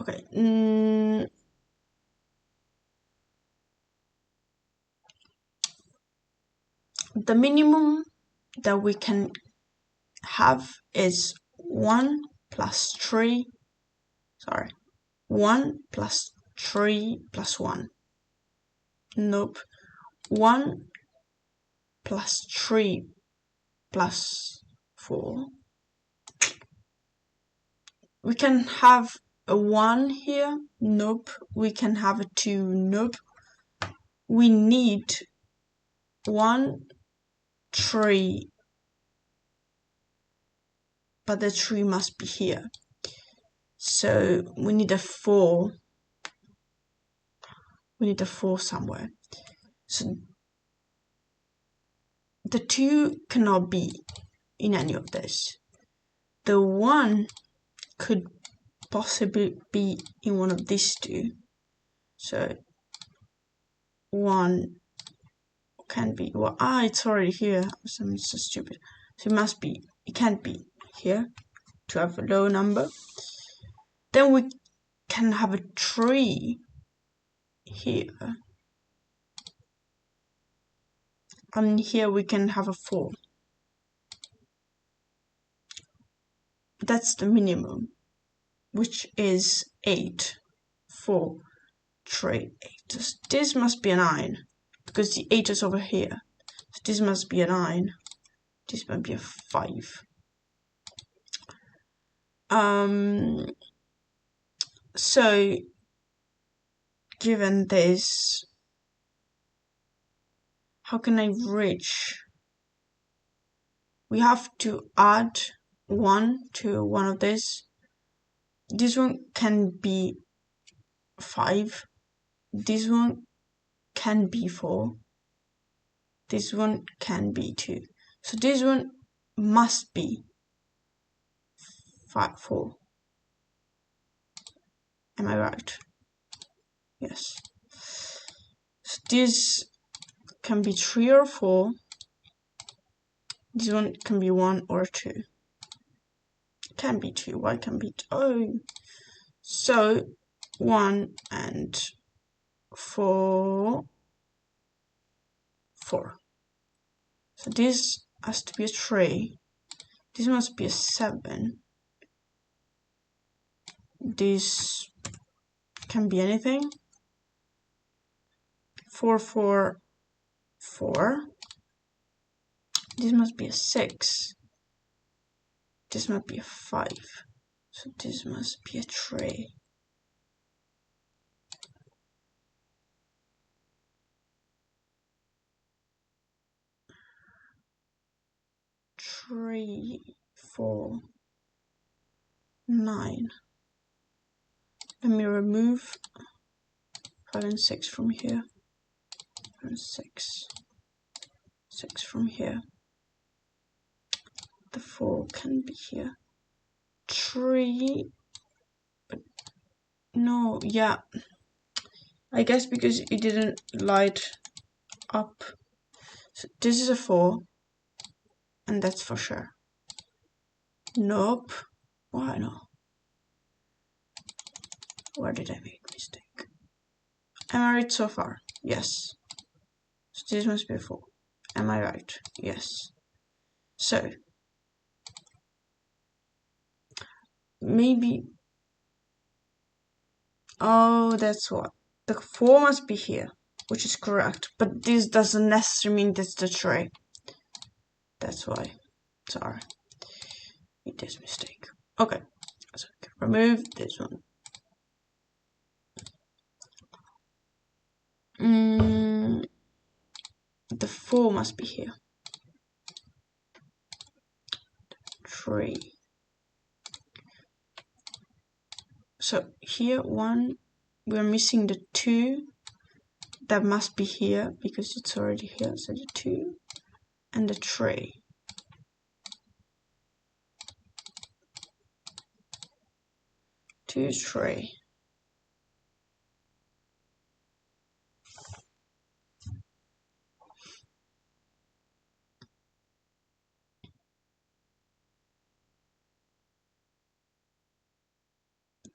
Okay. The minimum that we can have is 1 plus 3. Sorry. 1 plus 3 plus 1. Nope. 1 plus 3 plus 4. We can have a 1 here. Nope. We can have a 2. Nope. We need 1, 3. But the 3 must be here. So we need a 4. We need a 4 somewhere. So the 2 cannot be in any of this. The 1 could possibly be in one of these 2. So 1 can be, well, it's already here. I'm so stupid. So it can't be here to have a low number. Then we can have a 3 here. And here we can have a 4. That's the minimum, which is 8, 4, 3, 8. This must be a 9, because the 8 is over here. So this must be a 9. This must be a 5. So, given this, how can I reach? We have to add 1 to one of this. This one can be 5. This one can be 4. This one can be 2. So this one must be 4. Am I right? Yes. So this can be 3 or 4. This one can be 1 or 2. Can be 2. Why can be 2? Oh. So 1 and 4. 4. So this has to be a 3. This must be a 7. This can be anything. 4, 4, 4. This must be a 6. This must be a 5. So this must be a 3. 3, 4, 9. Let me remove 5 and 6 from here. 5 and 6. 6 from here. The 4 can be here. 3. But no, yeah. I guess because it didn't light up. So this is a 4. And that's for sure. Nope. Why no? Where did I make a mistake? Am I right so far? Yes. So this must be a 4. Am I right? Yes. So maybe. Oh, that's what. the 4 must be here, which is correct, but this doesn't necessarily mean that's the tray. That's why. Sorry. Made this mistake. Okay. So I can remove this one. The 4 must be here. 3. So here 1, we're missing the 2. That must be here because it's already here. So the 2 and the 3. Two, 3.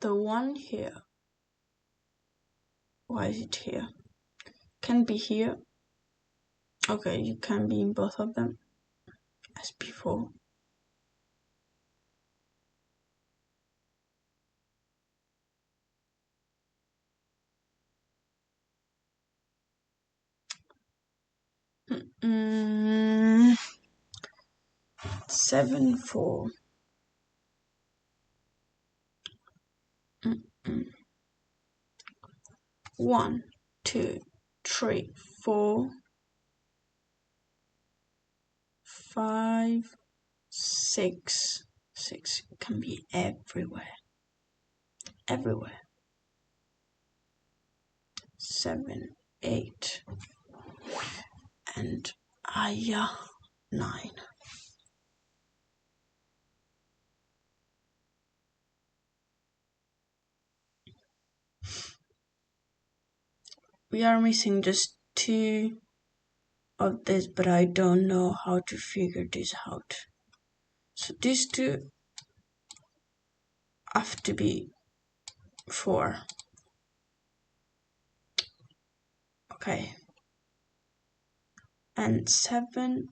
The 1 here. Why is it here? Can be here. Okay, you can be in both of them as before. Mm, 7, 4. 1, 2, 3, 4, 5, 6. 6 can be everywhere. Everywhere. 7, 8, and 9. We are missing just 2 of this, but I don't know how to figure this out. So these 2 have to be 4. Okay. And 7,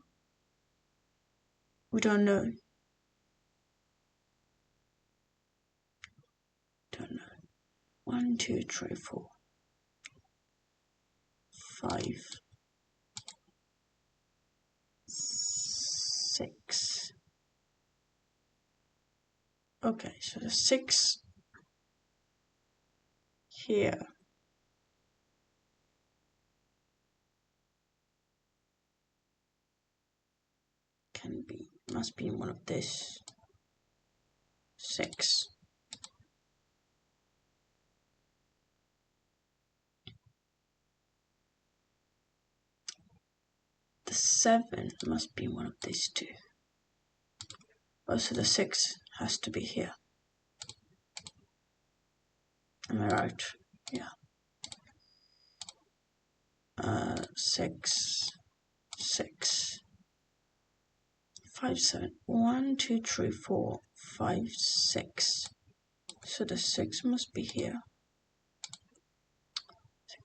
we don't know. Don't know. 1, 2, 3, 4, 5, 6. Okay, so the 6 here. Must be in one of this. 6. The 7 must be one of these 2. Also the 6 has to be here. Am I right? Yeah. 6, 6, 5, 7. 1, 2, 3, 4, 5, 6. So the 6 must be here.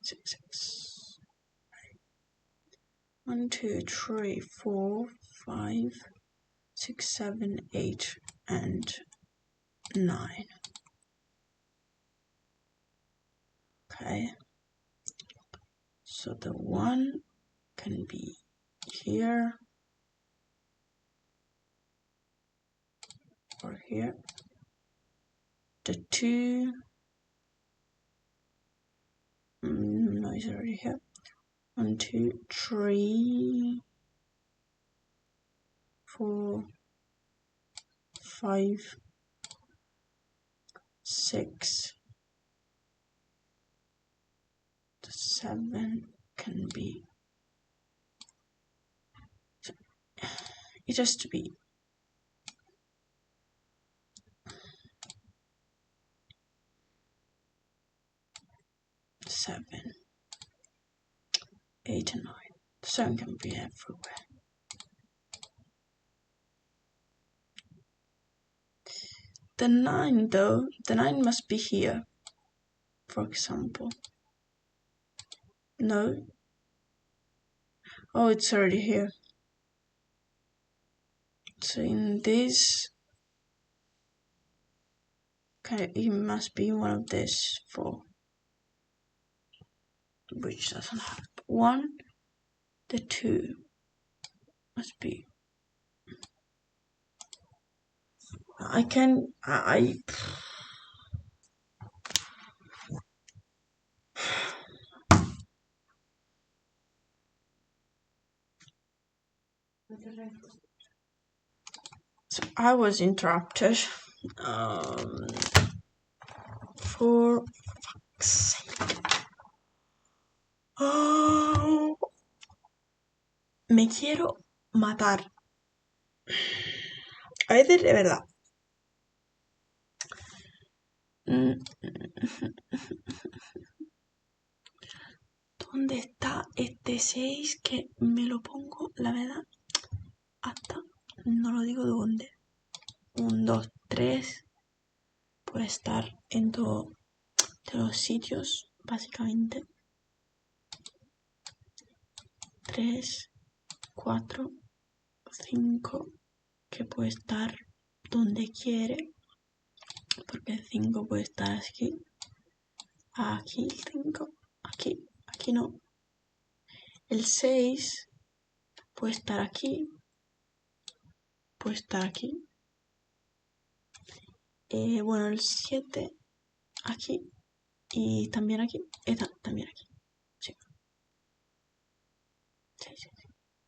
6, 6, 6. 1, 2, 3, 4, 5, 6, 7, 8, and 9. Okay. So the 1 can be here or here. The 2, no, it's already here. 1, 2, 3, 4, 5, 6. The 7 can be. It has to be 7, 8, and 9. The 7 can be everywhere. The 9 though, the 9 must be here, for example. No. Oh, it's already here. So in this, okay, it must be one of these 4. which doesn't have 1. The 2 must be. So I was interrupted. For fuck's sake. Oh, me quiero matar. A veces de verdad. ¿Dónde está este 6? Que me lo pongo, la verdad, hasta, no lo digo dónde. 1, 2, 3. Puede estar en todos los sitios, básicamente. 3, 4, 5, que puede estar donde quiere, porque el 5 puede estar aquí, aquí el 5, aquí no. El 6 puede estar aquí, puede estar aquí. Bueno, el 7 aquí y también aquí, también aquí. Sí.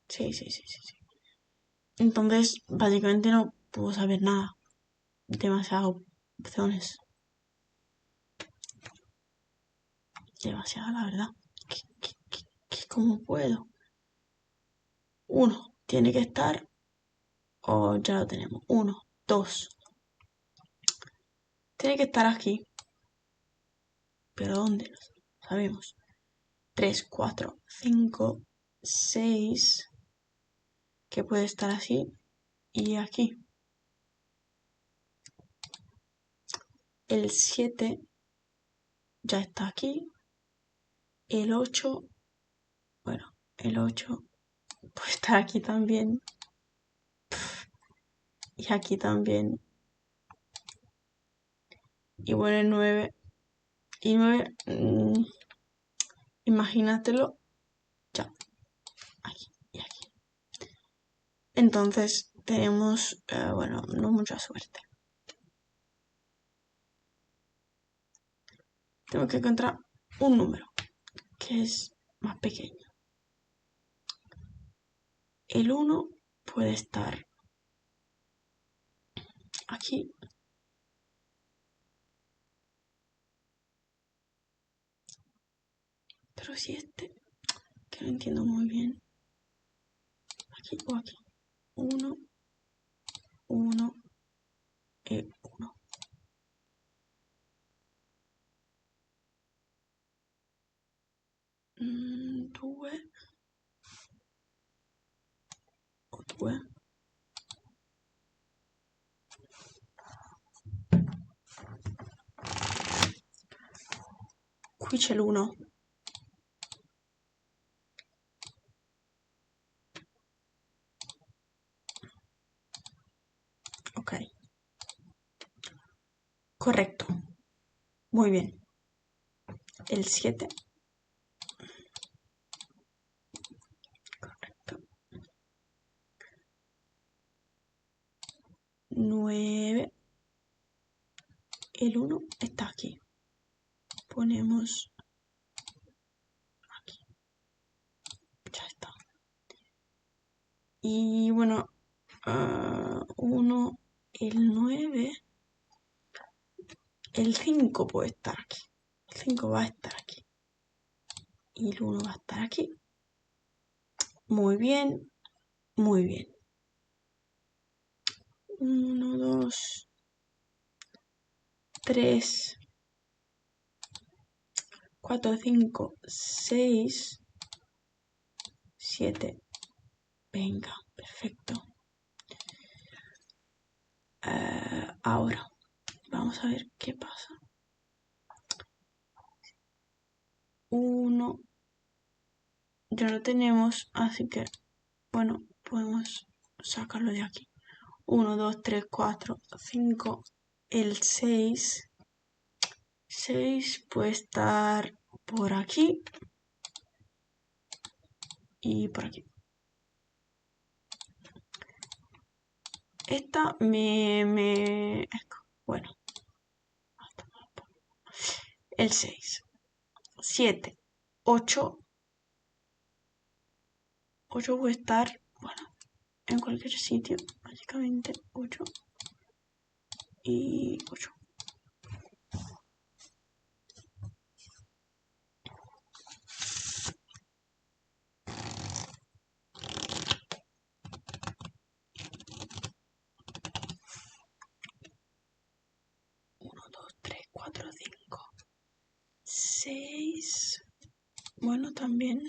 Sí. Entonces, básicamente no puedo saber nada. Demasiadas opciones. Demasiada, la verdad. ¿Cómo puedo? 1 tiene que estar, o ya lo tenemos. 1, 2. Tiene que estar aquí. ¿Pero dónde? Lo sabemos. 3, 4, 5, 6. Que puede estar así y aquí. El 7 ya está aquí. El 8, bueno, el 8 puede estar aquí también. Y aquí también. Y bueno, el 9. Y 9, imagínatelo ya. Aquí y aquí. Entonces tenemos, bueno, no mucha suerte. Tengo que encontrar un número que es más pequeño. El 1 puede estar aquí. Pero si este, que no entiendo muy bien. Aquí o aquí. 1, 1 y 1. 2 o 2. Qui c'è l'1. Ok. Correcto. Muy bien. El 7. Correcto. 9. El 1 está aquí. Ponemos aquí. Ya está. Y bueno, 1, el 9. El 5 puede estar aquí. El 5 va a estar aquí. Y el 1 va a estar aquí. Muy bien. Muy bien. 1, 2, 3, 4, 5, 6, 7. Venga, perfecto. Ahora, vamos a ver qué pasa. 1. Ya lo tenemos, así que, bueno, podemos sacarlo de aquí. 1, 2, 3, 4, 5. El 6. 6 puede estar por aquí. y por aquí. Esta bueno, el 6, 7, 8. 8 puede estar, bueno, en cualquier sitio, básicamente 8 y 8. Uno, 2, 3, 4, 5, 6. Bueno, también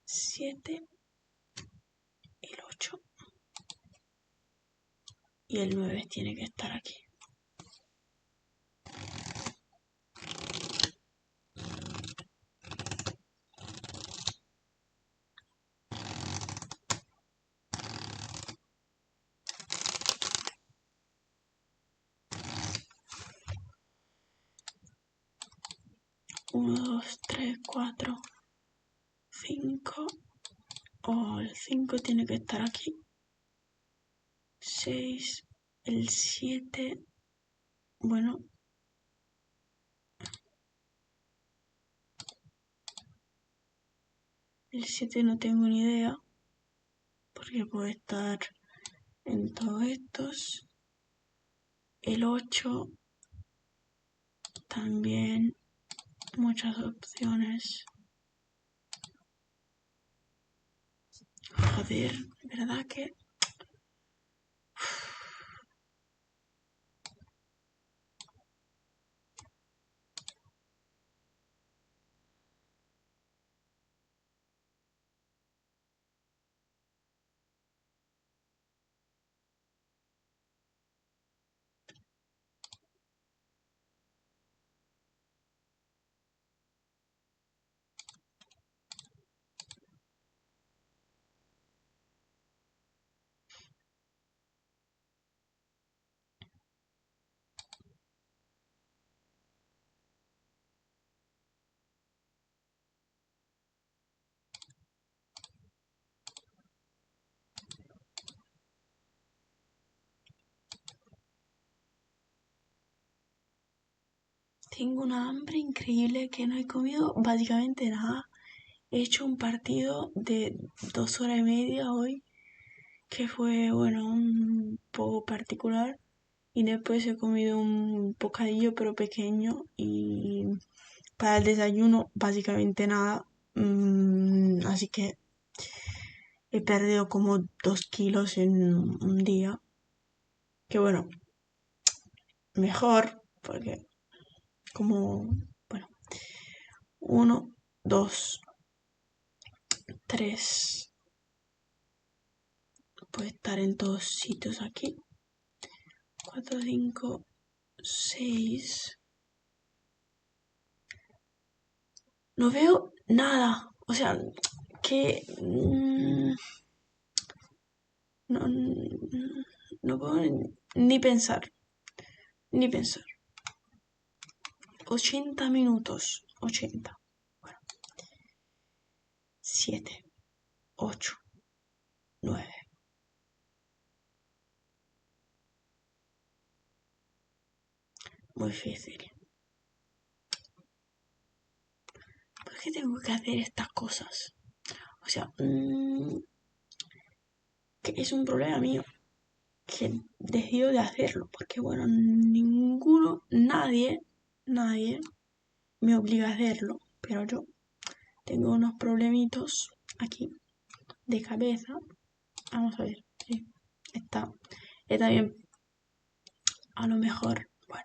7, el 8 y el 9 tiene que estar aquí. Uno, 2, 3, 4, 5. Oh, el 5 tiene que estar aquí. 6, el 7. Bueno, el 7 no tengo ni idea, porque puede estar en todos estos. El 8 también, muchas opciones. Joder, ¿verdad que? Tengo una hambre increíble que no he comido básicamente nada. He hecho un partido de 2 horas y media hoy, que fue, bueno, un poco particular. Y después he comido un bocadillo pero pequeño y para el desayuno básicamente nada. Así que he perdido como 2 kilos en un día. Que bueno, mejor porque como, bueno, 1, 2, 3. Puede estar en todos sitios aquí. 4, 5, 6. No veo nada. O sea, que no, no puedo ni pensar. Ni pensar. 80 minutos. 80. Bueno. 7, 8, 9. Muy difícil. ¿Por qué tengo que hacer estas cosas? O sea, que es un problema mío que decido de hacerlo. Porque bueno, nadie me obliga a hacerlo. Pero yo tengo unos problemitos aquí de cabeza. Vamos a ver. Sí, está bien. A lo mejor, bueno.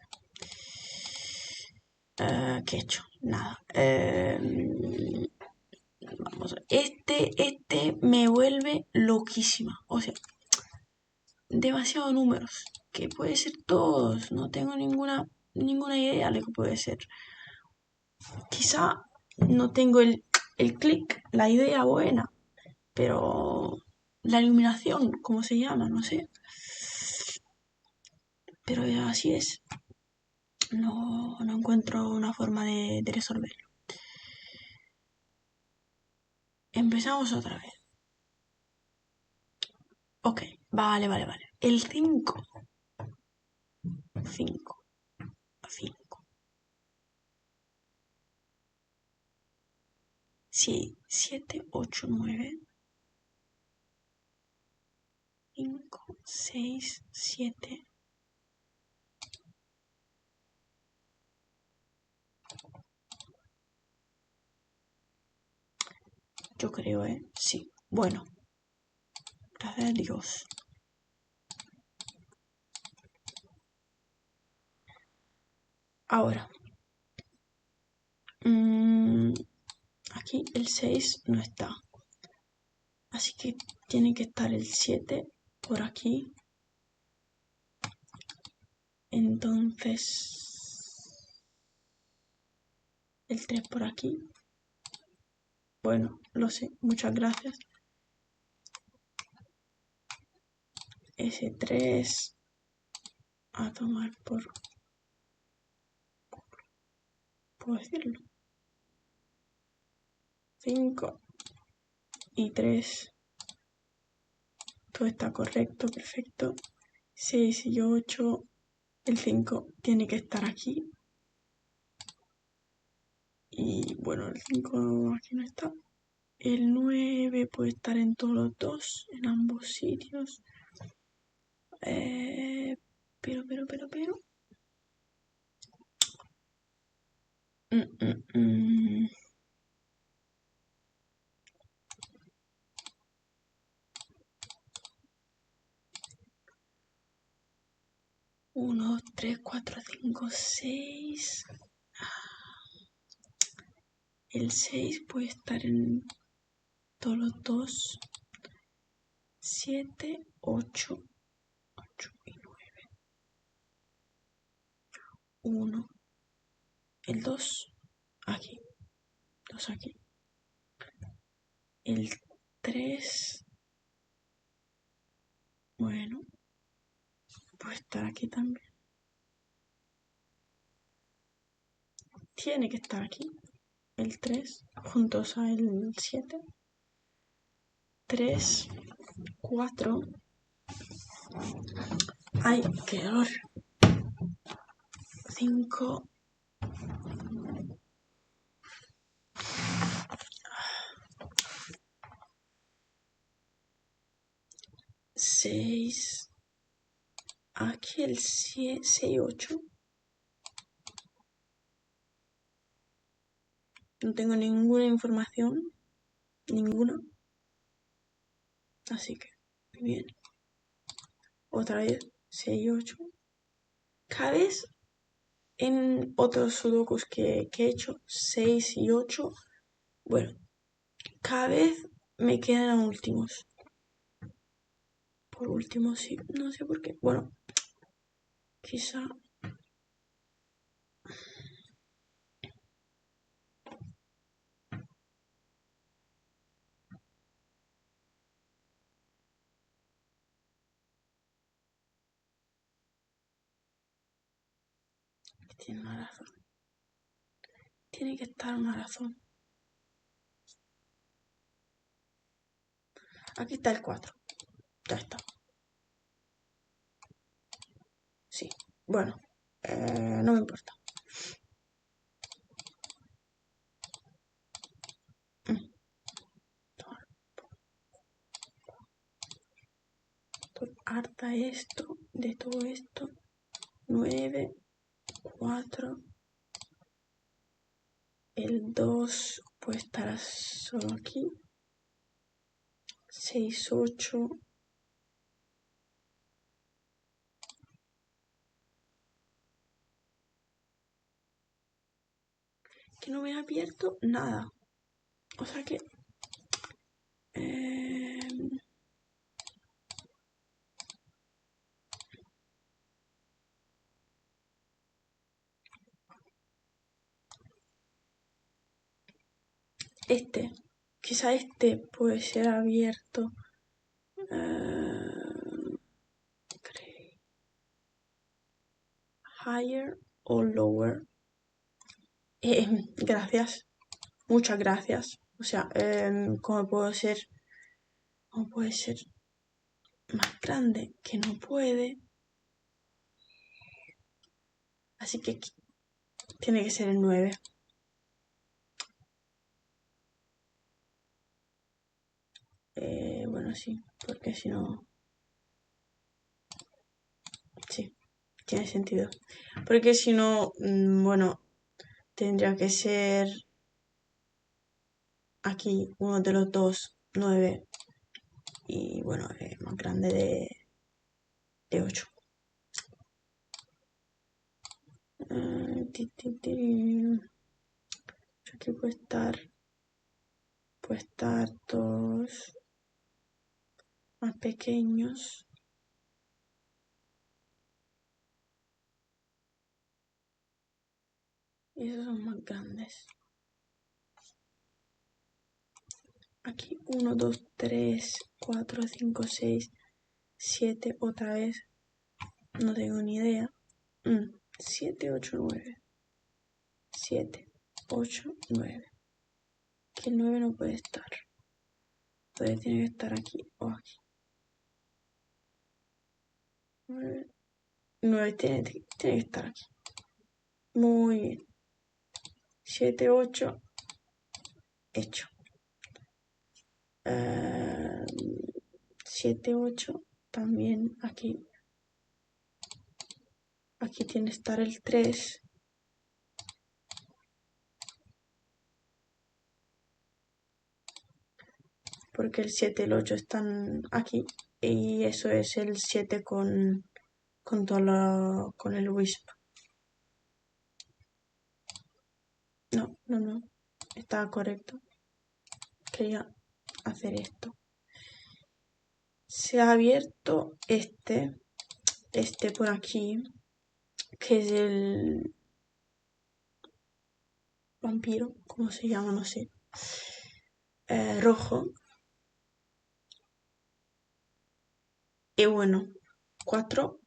¿Qué he hecho? Nada. Vamos a ver. Este me vuelve loquísima. O sea, demasiados números. Que puede ser todos. No tengo ninguna idea de lo que puede ser. Quizá no tengo el clic, la idea buena. Pero la iluminación, ¿cómo se llama? No sé. Pero así es. No encuentro una forma de resolverlo. Empezamos otra vez. Ok, vale. El 5. 5. 5. Sí, 7, 8, 9. 5, 6, 7. Yo creo, sí. Bueno, gracias a Dios. Ahora. Aquí el 6 no está. Así que tiene que estar el 7 por aquí. Entonces, el 3 por aquí. Bueno, lo sé, muchas gracias. Ese 3 a tomar por... ¿Puedo decirlo? 5 y 3. Todo está correcto, perfecto. 6 y 8. El 5 tiene que estar aquí. Y bueno, el 5 aquí no está. El 9 puede estar en todos los dos, en ambos sitios. Pero. 1, 2, 3, 4, 5, 6. El 6 puede estar en todos los dos. 7, 8, 8 y 9. 1. El 2 aquí. 2 aquí. El 3. Bueno. Puede estar aquí también. Tiene que estar aquí. El 3. Juntos a el 7. 3, 4. Ay, qué dolor. 5. 6. Aquí el 6, 8. No tengo ninguna información. Ninguna. Así que, bien. Otra vez, 6, 8. Cada vez en otros sudokus que he hecho, 6 y 8. Bueno, cada vez me quedan últimos. Por último, sí. No sé por qué. Bueno, quizá... Tiene una razón. Tiene que estar una razón. Aquí está el 4. Ya está. Sí. Bueno. No me importa. Estoy harta de todo esto. 9, 4. El 2 puede estar solo aquí. 6, 8. Que no me ha abierto nada. O sea que... Quizá puede ser abierto. Higher o lower. Gracias. Muchas gracias. O sea, ¿cómo puede ser más grande? Que no puede. Así que aquí tiene que ser el 9. Bueno, sí, porque si no... Sí, tiene sentido. Porque si no, bueno, tendría que ser aquí uno de los dos, 9. Y bueno, más grande de 8. Aquí puede estar dos más pequeños. Y esos son más grandes. Aquí 1, 2, 3, 4, 5, 6, 7. Otra vez. No tengo ni idea. 7, 8, 9. 7, 8, 9. Que el 9 no puede estar. Entonces tiene que estar aquí o aquí. 9 tiene que estar aquí. Muy bien. 7, 8. Hecho. 7, 8. También aquí. Aquí tiene que estar el 3. Porque el 7 y el 8 están aquí. Y eso es el 7 con el Wisp. No. Estaba correcto. Quería hacer esto. Se ha abierto este por aquí, que es el vampiro, ¿cómo se llama? No sé. Rojo. Y bueno, 4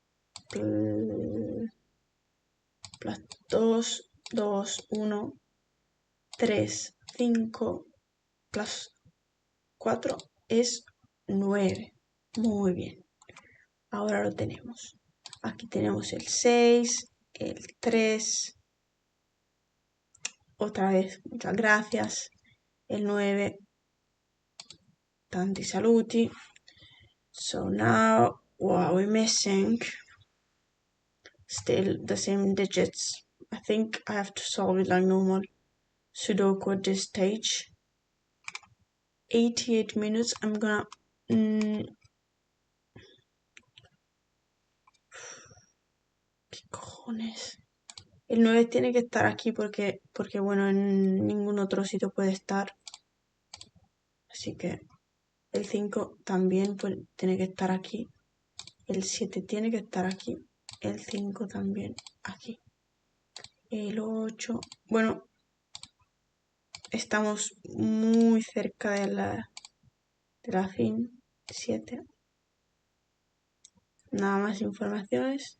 plus 2, 2, 1, 3, 5 plus 4 es 9. Muy bien. Ahora lo tenemos. Aquí tenemos el 6, el 3. Otra vez, muchas gracias. El 9. Tanti saluti. So now, what are we missing? Still the same digits. I think I have to solve it like normal. Sudoku at this stage. 88 minutes. I'm gonna... ¿Qué cojones? El 9 tiene que estar aquí porque bueno, en ningún otro sitio puede estar. Así que el 5 también tiene que estar aquí. El 7 tiene que estar aquí. El 5 también aquí. El 8... Bueno, estamos muy cerca de la fin. 7. Nada más informaciones.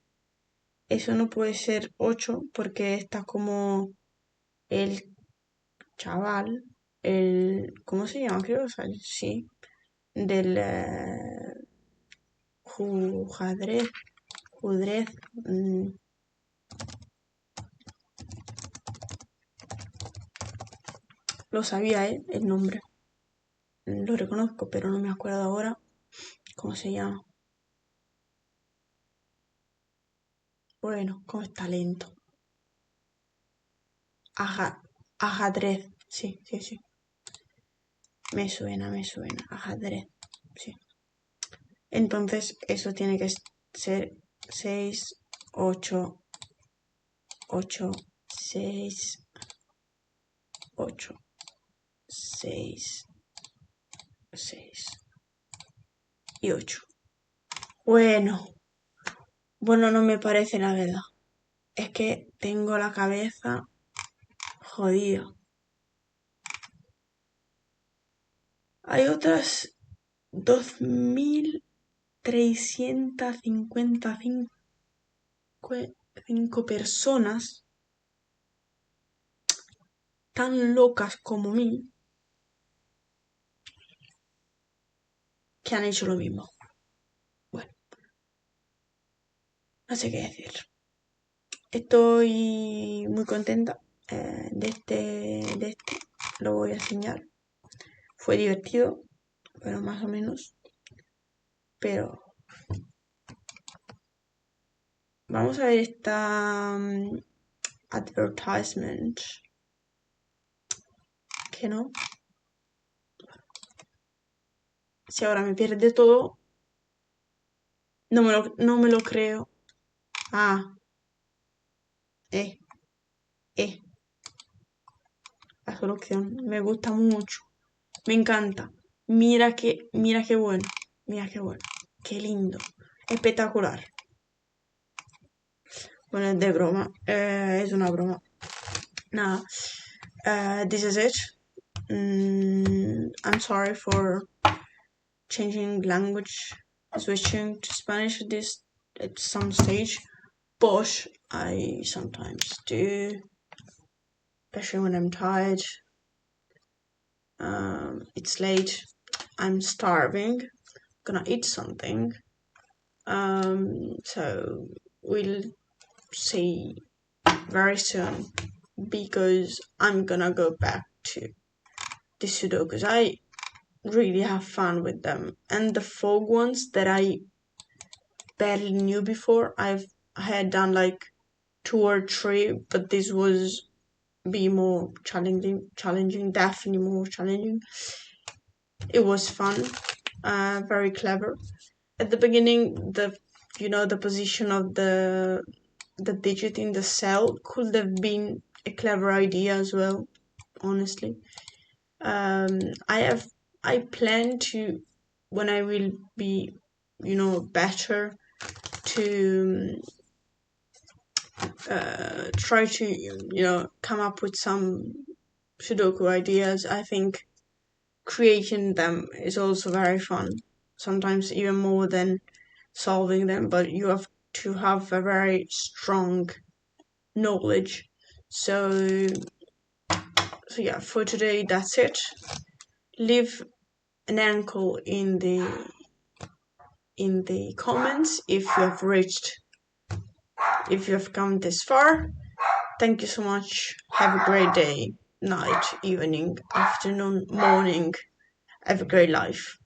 Eso no puede ser 8 porque está como el chaval, ¿cómo se llama? Creo que sí, del Judrez, lo sabía, el nombre. Lo reconozco, pero no me acuerdo ahora cómo se llama. Bueno, cómo está lento. Ajedrez, sí. Me suena, ajedrez, sí. Entonces, eso tiene que ser 6, 8, 8, 6, 8, 6, 6 y 8. Bueno, no me parece la verdad. Es que tengo la cabeza jodida. Hay otras 2355 personas tan locas como mí que han hecho lo mismo. Bueno, no sé qué decir. Estoy muy contenta de este. Lo voy a enseñar. Fue divertido, pero más o menos. Pero vamos a ver esta advertisement. Que no. Si ahora me pierde todo, no me lo creo. Ah, eh. La solución. Me gusta mucho. Me encanta. Mira qué bueno. Mira qué bueno. Qué lindo. Espectacular. Bueno, es de broma. Es una broma. Nada. This is it. I'm sorry for changing language, switching to Spanish at some stage, but I sometimes do, especially when I'm tired. It's late. I'm starving. Gonna eat something. So we'll see very soon because I'm gonna go back to the Sudokus. I really have fun with them, and the folk ones that I barely knew before. I had done like 2 or 3, but this was be more challenging, definitely more challenging. It was fun, very clever. At the beginning, the position of the digit in the cell could have been a clever idea as well, honestly. I plan to, when I will be, better, to try to, come up with some Sudoku ideas. I think creating them is also very fun, sometimes even more than solving them, but you have to have a very strong knowledge. So yeah, for today that's it. Leave an ankle in the comments if you have come this far. Thank you so much. Have a great day, night, evening, afternoon, morning. Have a great life.